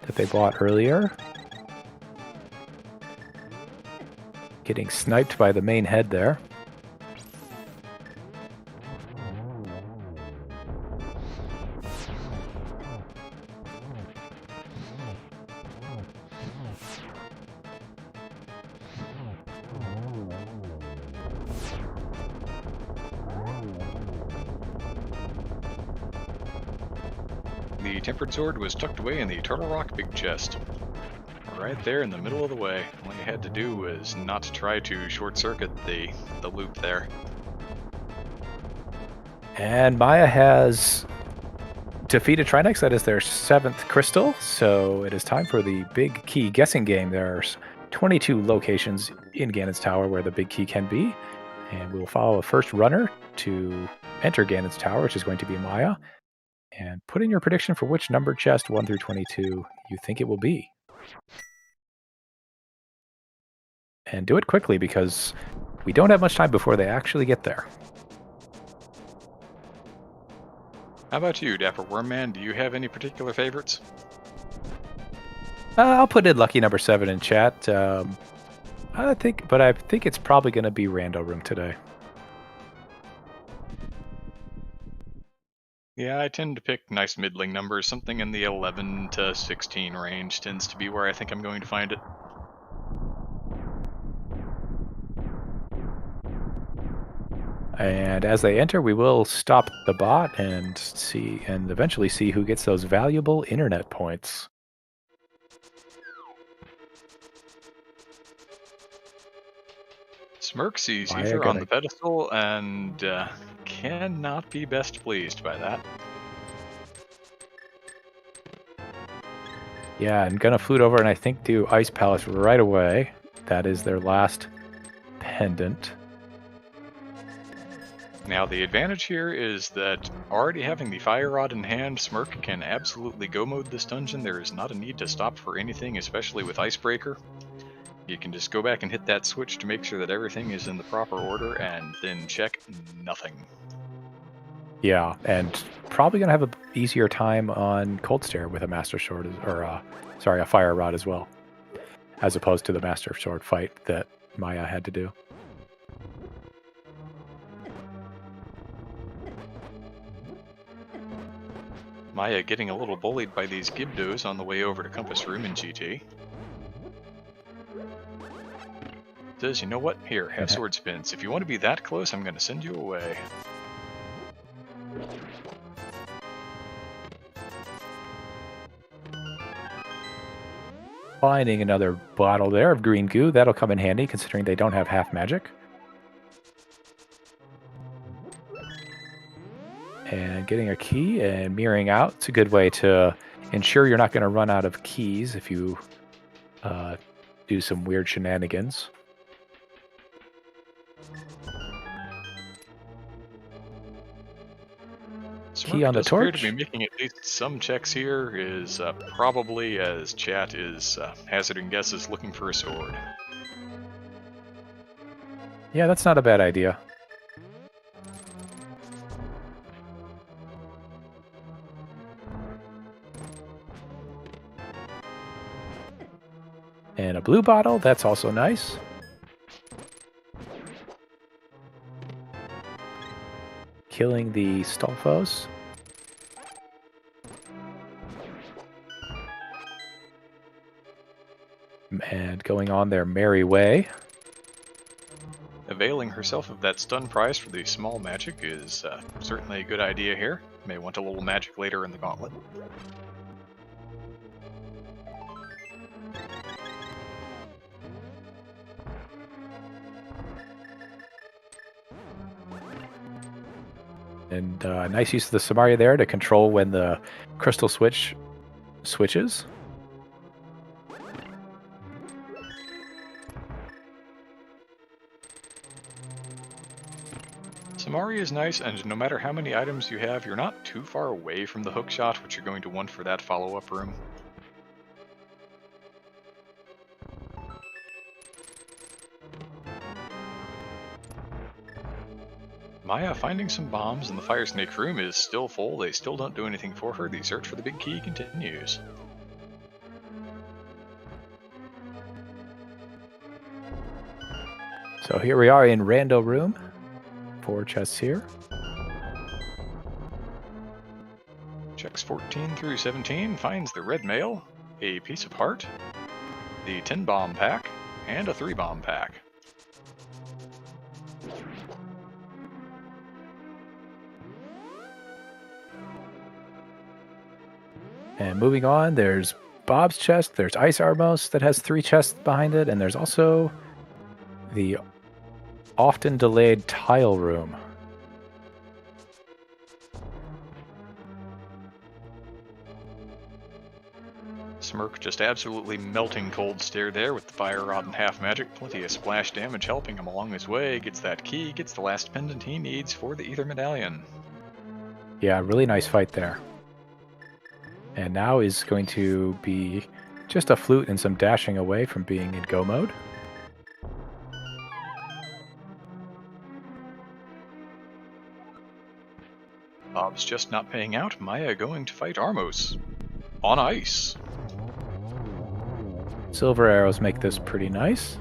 that they bought earlier. Getting sniped by the main head there. The tempered sword was tucked away in the Turtle Rock big chest. Right there in the middle of the way. All you had to do was not try to short-circuit the loop there. And Maya has defeated Trinex. That is their 7th crystal. So it is time for the big key guessing game. There's 22 locations in Ganon's Tower where the big key can be. And we will follow a first runner to enter Ganon's Tower, which is going to be Maya. And put in your prediction for which numbered chest, 1 through 22, you think it will be. And do it quickly because we don't have much time before they actually get there. How about you, Dapper Wormman? Do you have any particular favorites? I'll put in lucky number 7 in chat. I think it's probably going to be Rando Room today. Yeah, I tend to pick nice middling numbers. Something in the 11 to 16 range tends to be where I think I'm going to find it. And as they enter, we will stop the bot and eventually see who gets those valuable internet points. smercyd sees Ether on the pedestal and cannot be best pleased by that. Yeah, and gonna flute over and I think do Ice Palace right away. That is their last pendant. Now the advantage here is that already having the fire rod in hand, Smirk can absolutely go mode this dungeon. There is not a need to stop for anything, especially with Icebreaker. You can just go back and hit that switch to make sure that everything is in the proper order and then check nothing. Yeah, and probably gonna have an easier time on Cold Stare with a Master Sword, a Fire Rod as well, as opposed to the Master Sword fight that Maya had to do. Maya getting a little bullied by these Gibdos on the way over to Compass Room in GT. Says, you know what? Here, have sword spins. If you want to be that close, I'm going to send you away. Finding another bottle there of green goo. That'll come in handy considering they don't have half magic. And getting a key and mirroring out. It's a good way to ensure you're not going to run out of keys if you do some weird shenanigans. Key on the torch. Appear to be making at least some checks here. Is probably, as chat is hazarding guesses, looking for a sword. Yeah, that's not a bad idea. And a blue bottle, that's also nice. Killing the Stolfos. And going on their merry way. Availing herself of that stun prize for the small magic is certainly a good idea here. May want a little magic later in the gauntlet. And nice use of the Samaria there to control when the crystal switch switches. Samari is nice, and no matter how many items you have, you're not too far away from the hook shot, which you're going to want for that follow-up room. Maya finding some bombs, and the Fire Snake room is still full. They still don't do anything for her. The search for the big key continues. So here we are in Rando Room. 4 chests here. Checks 14 through 17, finds the red mail, a piece of heart, the 10 bomb pack, and a 3 bomb pack. And moving on, there's Bob's chest, there's Ice Armos that has 3 chests behind it, and there's also the often delayed tile room. Smirk just absolutely melting cold stare there with the fire rod and half magic. Plenty of splash damage helping him along his way. Gets that key, gets the last pendant he needs for the Ether Medallion. Yeah, really nice fight there. And now is going to be just a flute and some dashing away from being in go mode. Bob's just not paying out. Maya going to fight Armos. On ice. Silver arrows make this pretty nice.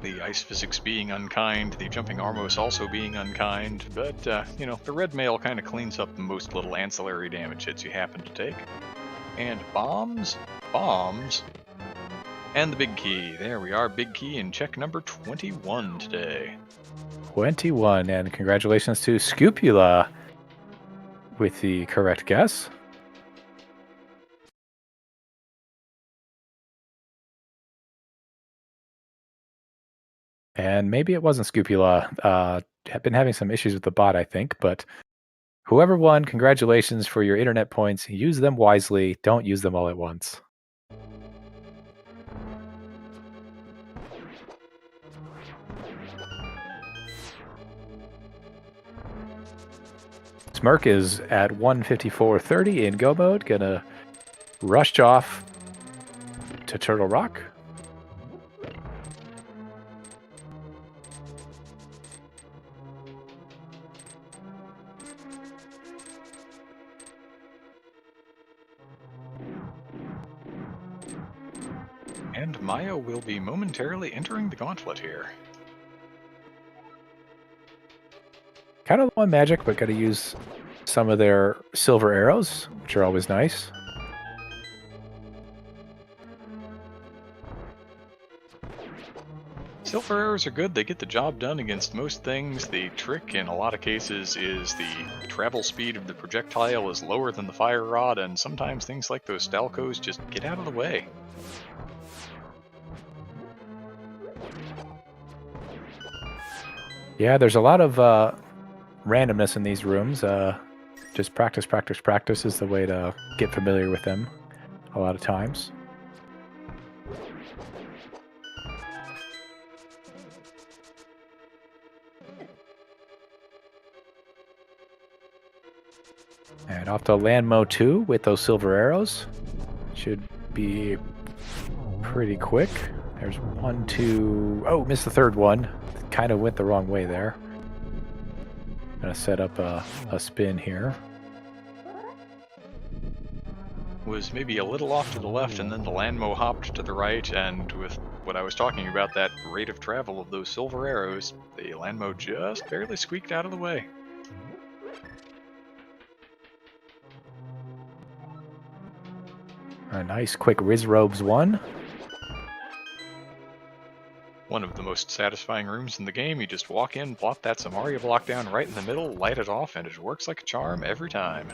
The ice physics being unkind, the jumping Armos also being unkind, but, the red mail kind of cleans up most little ancillary damage hits you happen to take. And bombs, and the big key. There we are, big key in check number 21 today. 21, and congratulations to Scupula with the correct guess. And maybe it wasn't Scupula. Have been having some issues with the bot, I think, but whoever won, congratulations for your internet points. Use them wisely. Don't use them all at once. Smirk is at 154.30 in go mode. Gonna rush off to Turtle Rock. And Maya will be momentarily entering the gauntlet here. Kind of low on magic, but got to use some of their silver arrows, which are always nice. Silver arrows are good, they get the job done against most things. The trick in a lot of cases is the travel speed of the projectile is lower than the fire rod, and sometimes things like those Stalcos just get out of the way. Yeah, there's a lot of randomness in these rooms. Just practice is the way to get familiar with them a lot of times. And off to Landmo 2 with those silver arrows. Should be pretty quick. There's 1, 2... Oh, missed the third one. Kind of went the wrong way there. Gonna set up a spin here. Was maybe a little off to the left, and then the Landmo hopped to the right, and with what I was talking about, that rate of travel of those silver arrows, the Landmo just barely squeaked out of the way. A nice quick Riz Robes 1. One of the most satisfying rooms in the game. You just walk in, plop that Samaria block down right in the middle, light it off, and it works like a charm every time.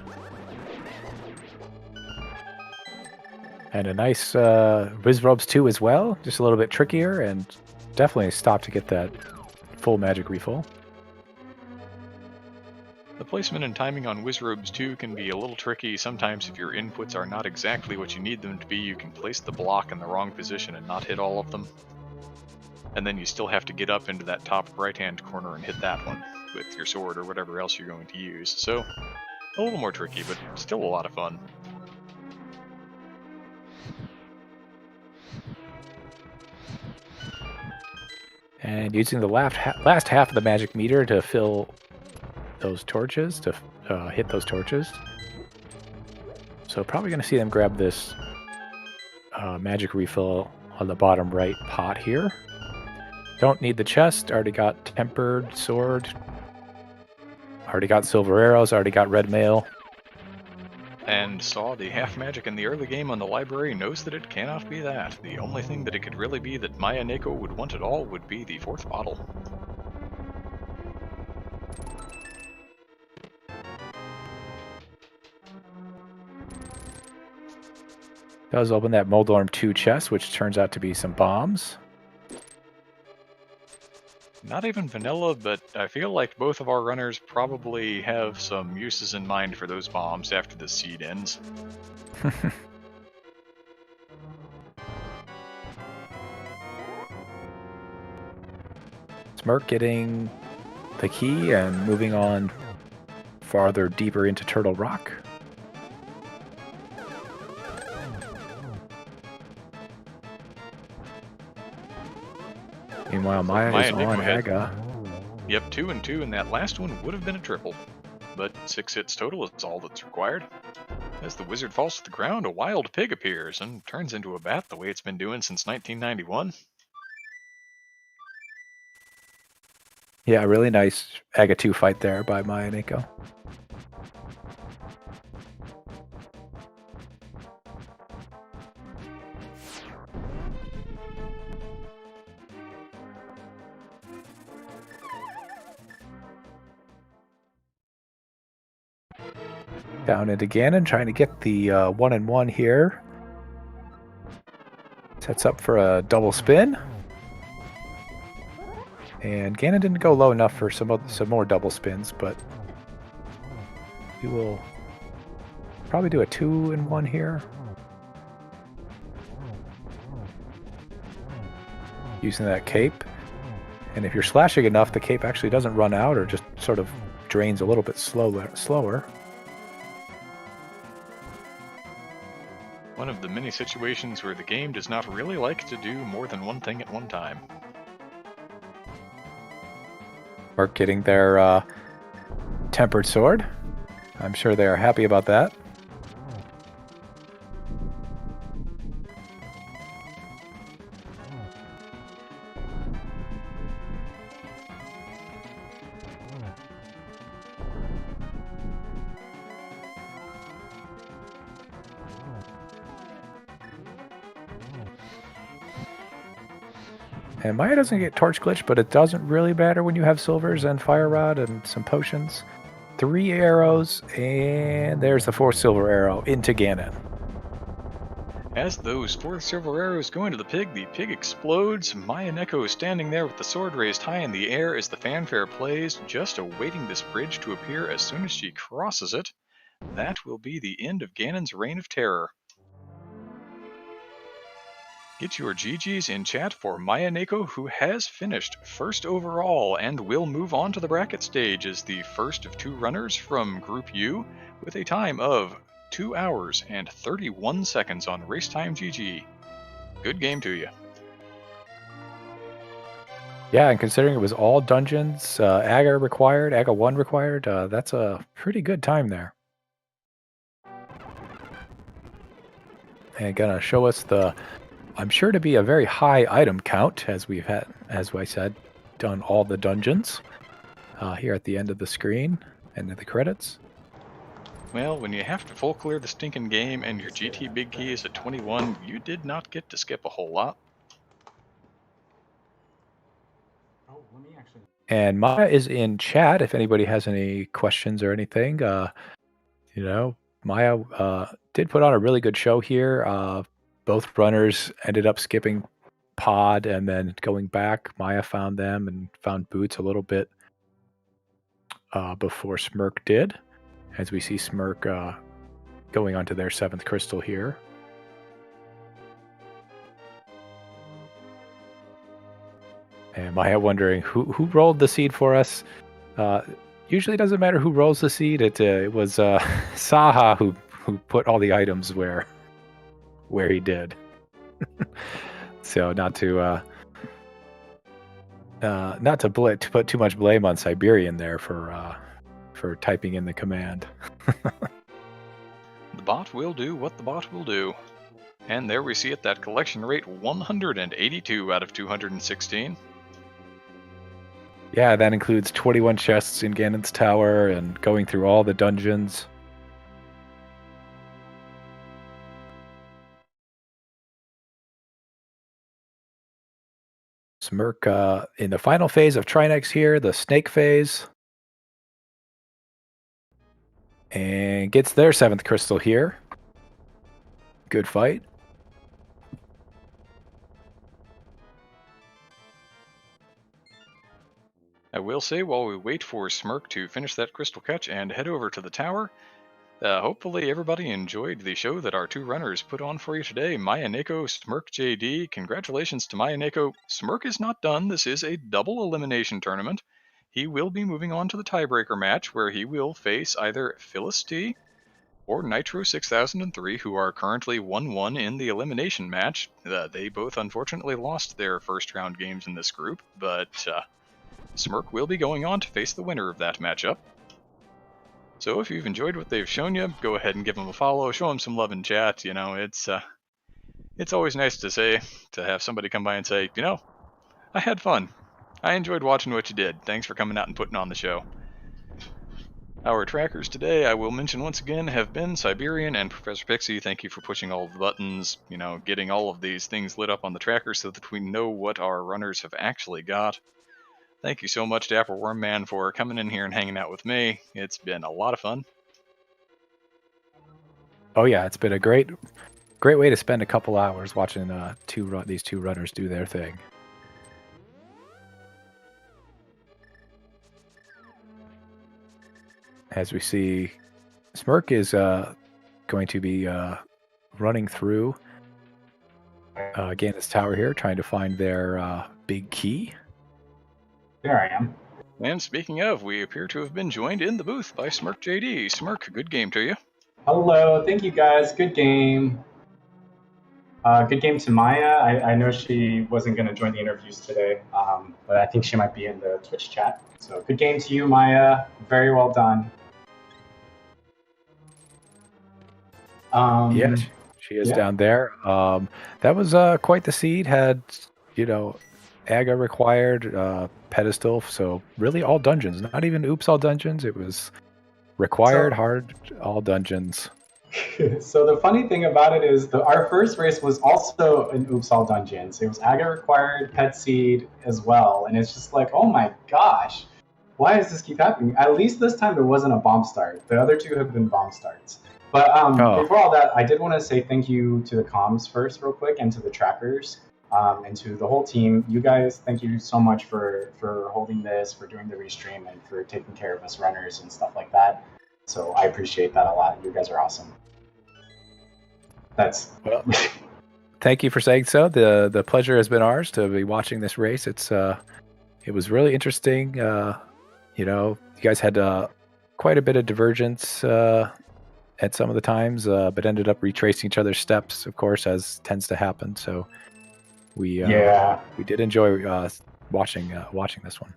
And a nice Riz Robes 2 as well. Just a little bit trickier, and definitely stop to get that full magic refill. The placement and timing on Wizrobes 2 can be a little tricky. Sometimes if your inputs are not exactly what you need them to be, you can place the block in the wrong position and not hit all of them. And then you still have to get up into that top right-hand corner and hit that one with your sword or whatever else you're going to use. So, a little more tricky, but still a lot of fun. And using the last half of the magic meter to fill those torches, to hit those torches. So probably going to see them grab this magic refill on the bottom right pot here. Don't need the chest, already got tempered sword, already got silver arrows, already got red mail. And saw the half magic in the early game on the library, knows that it cannot be that. The only thing that it could really be that Maya-Neko would want at all would be the 4th bottle. Does open that Moldorm 2 chest, which turns out to be some bombs. Not even vanilla, but I feel like both of our runners probably have some uses in mind for those bombs after the seed ends. Smirk getting the key and moving on farther deeper into Turtle Rock. Meanwhile, Maya is on Aga. Yep, 2 and 2, and that last one would have been a triple. But 6 hits total is all that's required. As the wizard falls to the ground, a wild pig appears and turns into a bat the way it's been doing since 1991. Yeah, really nice Aga 2 fight there by Maya-Neko. Down into Ganon, trying to get the 1-1 here. Sets up for a double spin. And Ganon didn't go low enough for some more double spins, but we will probably do a 2-1 here. Using that cape. And if you're slashing enough, the cape actually doesn't run out or just sort of drains a little bit slower. One of the many situations where the game does not really like to do more than one thing at one time. Mark getting their tempered sword. I'm sure they are happy about that. And Maya doesn't get torch glitch, but it doesn't really matter when you have silvers and fire rod and some potions. 3 arrows, and there's the 4th silver arrow into Ganon. As those 4 silver arrows go into the pig explodes. Maya-Neko is standing there with the sword raised high in the air as the fanfare plays, just awaiting this bridge to appear as soon as she crosses it. That will be the end of Ganon's reign of terror. Get your GGs in chat for Maya-Neko, who has finished first overall and will move on to the bracket stage as the first of 2 runners from Group U with a time of 2 hours and 31 seconds on Racetime GG. Good game to you. Yeah, and considering it was all dungeons, Aga 1 required, that's a pretty good time there. And gonna show us the, I'm sure to be a very high item count, as we've had, as I said, done all the dungeons here at the end of the screen and in the credits. Well, when you have to full clear the stinking game and your GT big key is at 21, you did not get to skip a whole lot. And Maya is in chat if anybody has any questions or anything. Maya did put on a really good show here. Both runners ended up skipping Pod and then going back. Maya found them and found Boots a little bit before Smirk did, as we see Smirk going on to their 7th crystal here. And Maya wondering who rolled the seed for us. Usually it doesn't matter who rolls the seed. It was Saha who put all the items where he did. So not to put too much blame on Siberian there for typing in the command. The bot will do what the bot will do. And there we see it, that collection rate 182 out of 216. Yeah, that includes 21 chests in Ganon's Tower and going through all the dungeons. Smirk in the final phase of Trinex here, the snake phase. And gets their 7th crystal here. Good fight. I will say, while we wait for Smirk to finish that crystal catch and head over to the tower, hopefully everybody enjoyed the show that our two runners put on for you today. Maya-Neko, smercjd. Congratulations to Maya-Neko. Smirk is not done. This is a double elimination tournament. He will be moving on to the tiebreaker match, where he will face either Phyllis or Nitro 6003, who are currently 1-1 in the elimination match. They both unfortunately lost their first round games in this group, but Smirk will be going on to face the winner of that matchup. So if you've enjoyed what they've shown you, go ahead and give them a follow, show them some love in chat. You know, it's always nice to have somebody come by and say, you know, I had fun. I enjoyed watching what you did. Thanks for coming out and putting on the show. Our trackers today, I will mention once again, have been Siberian and Professor Pixie. Thank you for pushing all of the buttons, you know, getting all of these things lit up on the tracker so that we know what our runners have actually got. Thank you so much to Apple Wormman for coming in here and hanging out with me. It's been a lot of fun. Oh yeah, it's been a great way to spend a couple hours watching these two runners do their thing. As we see, Smirk is going to be running through again this tower here, trying to find their big key. There I am. And speaking of, we appear to have been joined in the booth by smercjd. Smirk, good game to you. Hello, thank you guys. Good game. Good game to Maya. I know she wasn't going to join the interviews today, but I think she might be in the Twitch chat. So good game to you, Maya. Very well done. Yeah, she is down there. That was quite the seed. Had, you know, Aga required, pedestal, so really all dungeons. Not even oops all dungeons. It was required, hard, all dungeons. So the funny thing about it is our first race was also an oops all dungeons. It was Aga required, pet seed as well, and it's just like, oh my gosh, why does this keep happening? At least this time it wasn't a bomb start. The other two have been bomb starts. But before all that, I did want to say thank you to the comms first real quick, and to the trackers, and to the whole team. You guys, thank you so much for holding this, for doing the restream, and for taking care of us runners and stuff like that. So I appreciate that a lot. You guys are awesome. Well, thank you for saying so. The pleasure has been ours to be watching this race. It was really interesting. You know, you guys had quite a bit of divergence at some of the times, but ended up retracing each other's steps, of course, as tends to happen. So we did enjoy watching this one.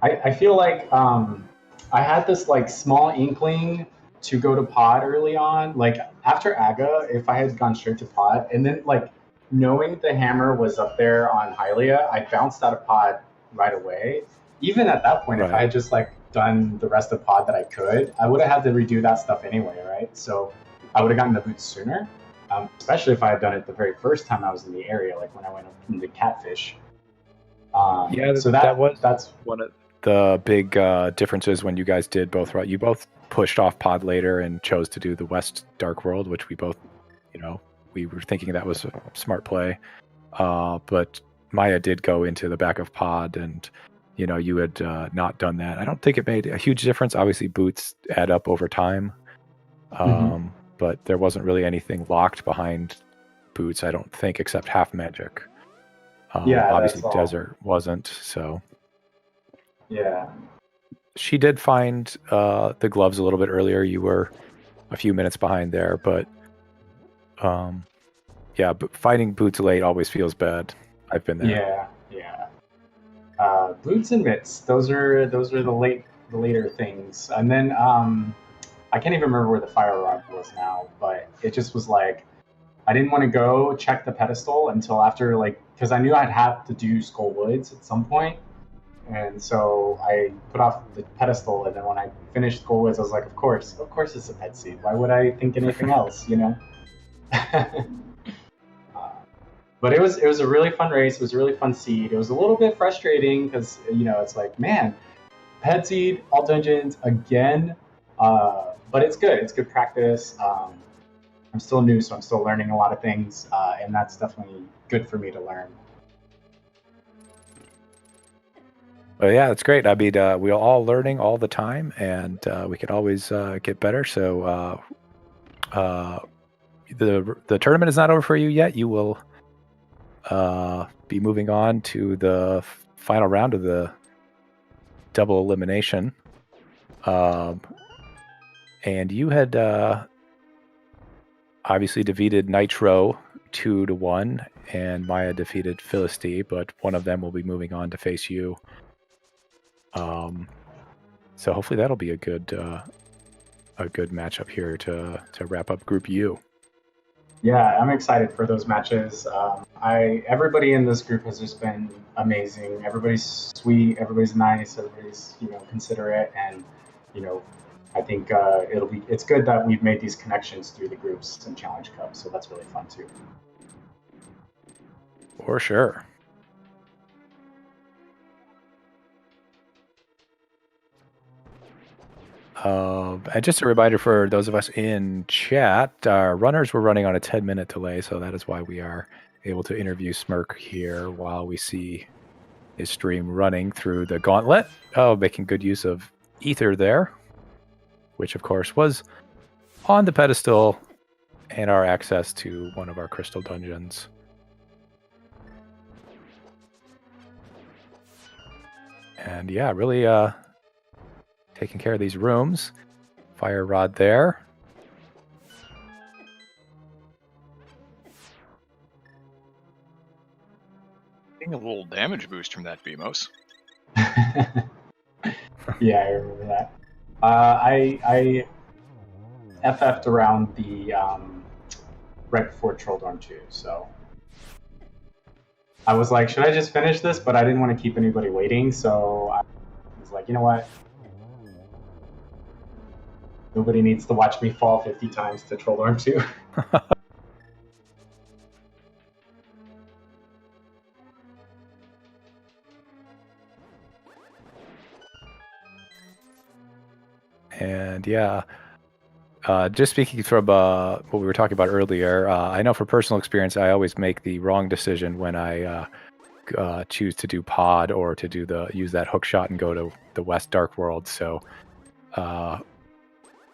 I feel like I had this like small inkling to go to pod early on. Like after Aga, if I had gone straight to pod, and then like knowing the hammer was up there on Hylia, I bounced out of pod right away. Even at that point, if I had just like done the rest of pod that I could, I would have had to redo that stuff anyway, right? So I would have gotten the boots sooner, especially if I had done it the very first time I was in the area, like when I went up into Catfish. So that's one of the big differences when you guys did both. You both pushed off pod later and chose to do the West Dark World, which we both, you know, we were thinking that was a smart play. But Maya did go into the back of pod, and you know, you had not done that. I don't think it made a huge difference. Obviously, boots add up over time, but there wasn't really anything locked behind boots, I don't think, except half magic. Obviously, desert wasn't. So yeah. She did find the gloves a little bit earlier. You were a few minutes behind there, but but finding boots late always feels bad. I've been there. Yeah. Boots and mitts. Those are the later things. And then I can't even remember where the fire rod was now, but it just was like I didn't want to go check the pedestal until after, like, because I knew I'd have to do Skull Woods at some point. And so I put off the pedestal, and then when I finished Skull Woods, I was like, of course it's a pet seed. Why would I think anything else, you know? But it was a really fun race. It was a really fun seed. It was a little bit frustrating because, you know, it's like, man, pet seed, all dungeons again. But it's good. It's good practice. I'm still new, so I'm still learning a lot of things, and that's definitely good for me to learn. Well, yeah, that's great. I mean, we're all learning all the time, and we can always get better. So the tournament is not over for you yet. You will be moving on to the final round of the double elimination. And you had obviously defeated Nitro 2-1, and Maya defeated Philistine, but one of them will be moving on to face you. So hopefully that'll be a good matchup here to wrap up Group U. Yeah, I'm excited for those matches. Everybody in this group has just been amazing. Everybody's sweet, everybody's nice, everybody's considerate, and I think it's good that we've made these connections through the groups and Challenge Cup. So that's really fun too. For sure. And just a reminder for those of us in chat, our runners were running on a 10-minute delay, so that is why we are able to interview Smirk here while we see his stream running through the gauntlet. Oh, making good use of Ether there, which of course was on the pedestal and our access to one of our crystal dungeons. And yeah, really taking care of these rooms. Fire rod there. Getting a little damage boost from that Beamos. Yeah, I remember that. I FF'd around the right before Trolldorm 2, so I was like, should I just finish this? But I didn't want to keep anybody waiting, so I was like, you know what? Nobody needs to watch me fall 50 times to Trolldorm 2. And yeah, just speaking from what we were talking about earlier, I know from personal experience, I always make the wrong decision when I choose to do pod or to use that hook shot and go to the West Dark World. So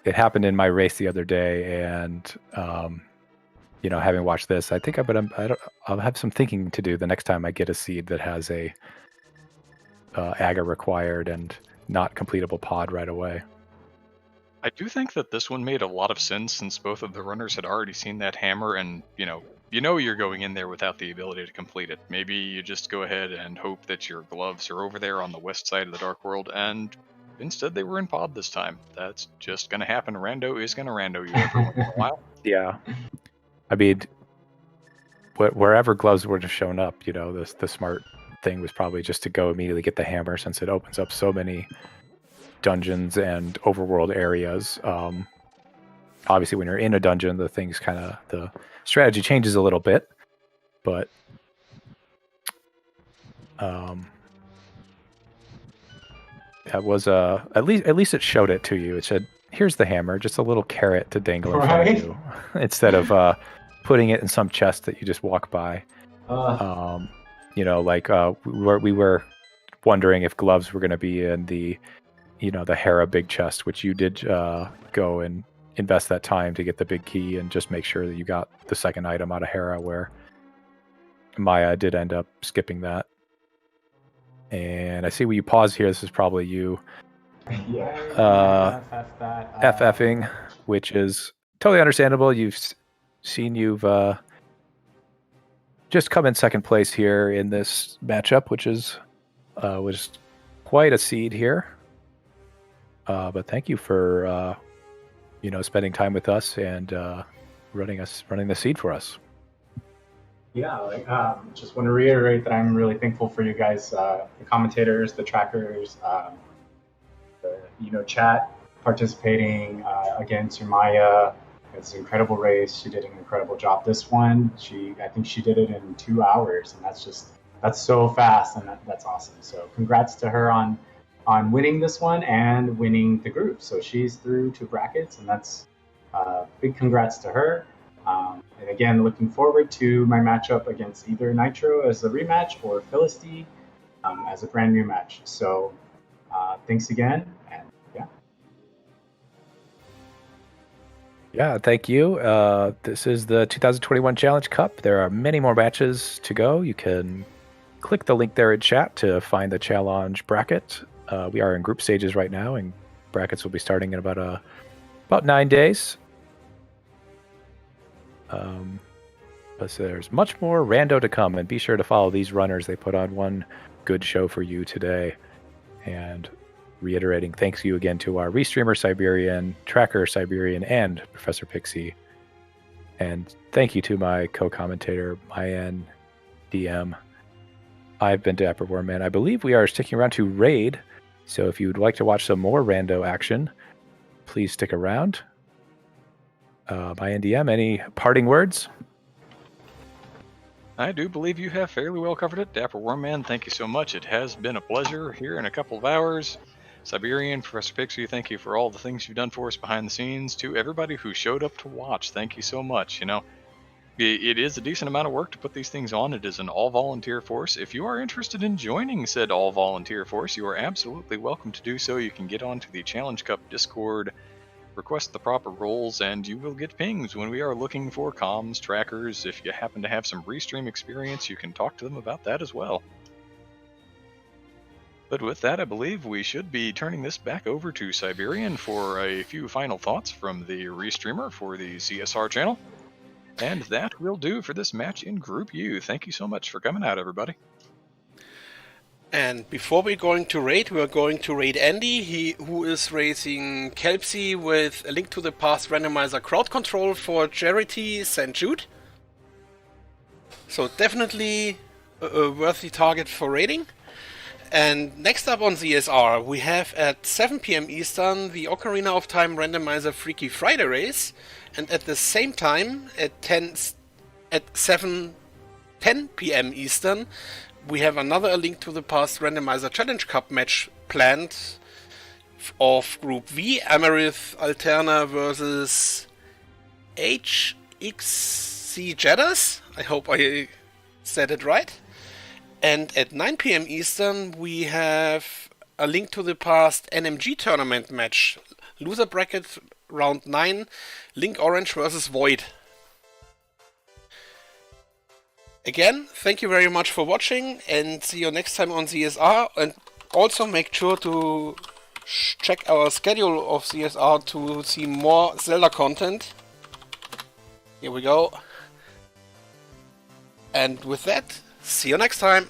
it happened in my race the other day, and having watched this, I think I'll have some thinking to do the next time I get a seed that has a AGA required and not completable pod right away. I do think that this one made a lot of sense since both of the runners had already seen that hammer, and you're going in there without the ability to complete it. Maybe you just go ahead and hope that your gloves are over there on the west side of the Dark World, and instead they were in pod this time. That's just going to happen. Rando is going to rando you every once in a while. Yeah. I mean, wherever gloves would have shown up, the smart thing was probably just to go immediately get the hammer, since it opens up so many dungeons and overworld areas. Obviously, when you're in a dungeon, the strategy changes a little bit, but that was at least it showed it to you. It said, "Here's the hammer," just a little carrot to dangle in front of you, instead of putting it in some chest that you just walk by. We were wondering if gloves were going to be in the Hera big chest, which you did go and invest that time to get the big key and just make sure that you got the second item out of Hera, where Maya did end up skipping that. And I see where you pause here. This is probably you FFing, which is totally understandable. You've just come in second place here in this matchup, which was quite a seed here. But thank you for spending time with us and running the seed for us. Yeah, just want to reiterate that I'm really thankful for you guys, the commentators, the trackers, the chat participating against Maya. It's an incredible race. She did an incredible job. This one, I think she did it in 2 hours, and that's so fast, and that's awesome. So congrats to her on winning this one and winning the group. So she's through to brackets, and that's big congrats to her. And again, looking forward to my matchup against either Nitro as the rematch or Philistine. as a brand new match. So thanks again, and yeah. Yeah, thank you. This is the 2021 Challenge Cup. There are many more matches to go. You can click the link there in chat to find the challenge bracket. We are in group stages right now, and brackets will be starting in about 9 days. But there's much more rando to come, and be sure to follow these runners. They put on one good show for you today. And reiterating, thanks you again to our restreamer Siberian, Tracker Siberian, and Professor Pixie. And thank you to my co-commentator, Maya-DM. I've been Dapper Wormman. I believe we are sticking around to Raid, so if you'd like to watch some more rando action, please stick around. Maya-DM, any parting words? I do believe you have fairly well covered it. Dapper Wormman, thank you so much. It has been a pleasure here in a couple of hours. Siberian, Professor Pixie, thank you for all the things you've done for us behind the scenes. To everybody who showed up to watch, thank you so much. You know, it is a decent amount of work to put these things on. It is an all-volunteer force. If you are interested in joining said all-volunteer force, you are absolutely welcome to do so. You can get onto the Challenge Cup Discord, request the proper roles, and you will get pings when we are looking for comms trackers. If you happen to have some restream experience, you can talk to them about that as well. But with that, I believe we should be turning this back over to Siberian for a few final thoughts from the restreamer for the CSR channel. And that will do for this match in Group U. Thank you so much for coming out, everybody. And before we're going to raid Andy, who is racing Kelpsy with A Link to the Past randomizer crowd control for Charity St. Jude. So definitely a worthy target for raiding. And next up on ZSR, we have at 7 PM Eastern the Ocarina of Time randomizer Freaky Friday race, and at the same time at 10 PM Eastern, we have another A Link to the Past randomizer Challenge Cup match planned of Group V, Amarith Alterna versus HXC Jeddas. I hope I said it right. And at 9 PM Eastern, we have A Link to the Past NMG tournament match. Loser bracket round 9, Link Orange versus Void. Again, thank you very much for watching, and see you next time on CSR. And also make sure to check our schedule of CSR to see more Zelda content. Here we go. And with that, see you next time.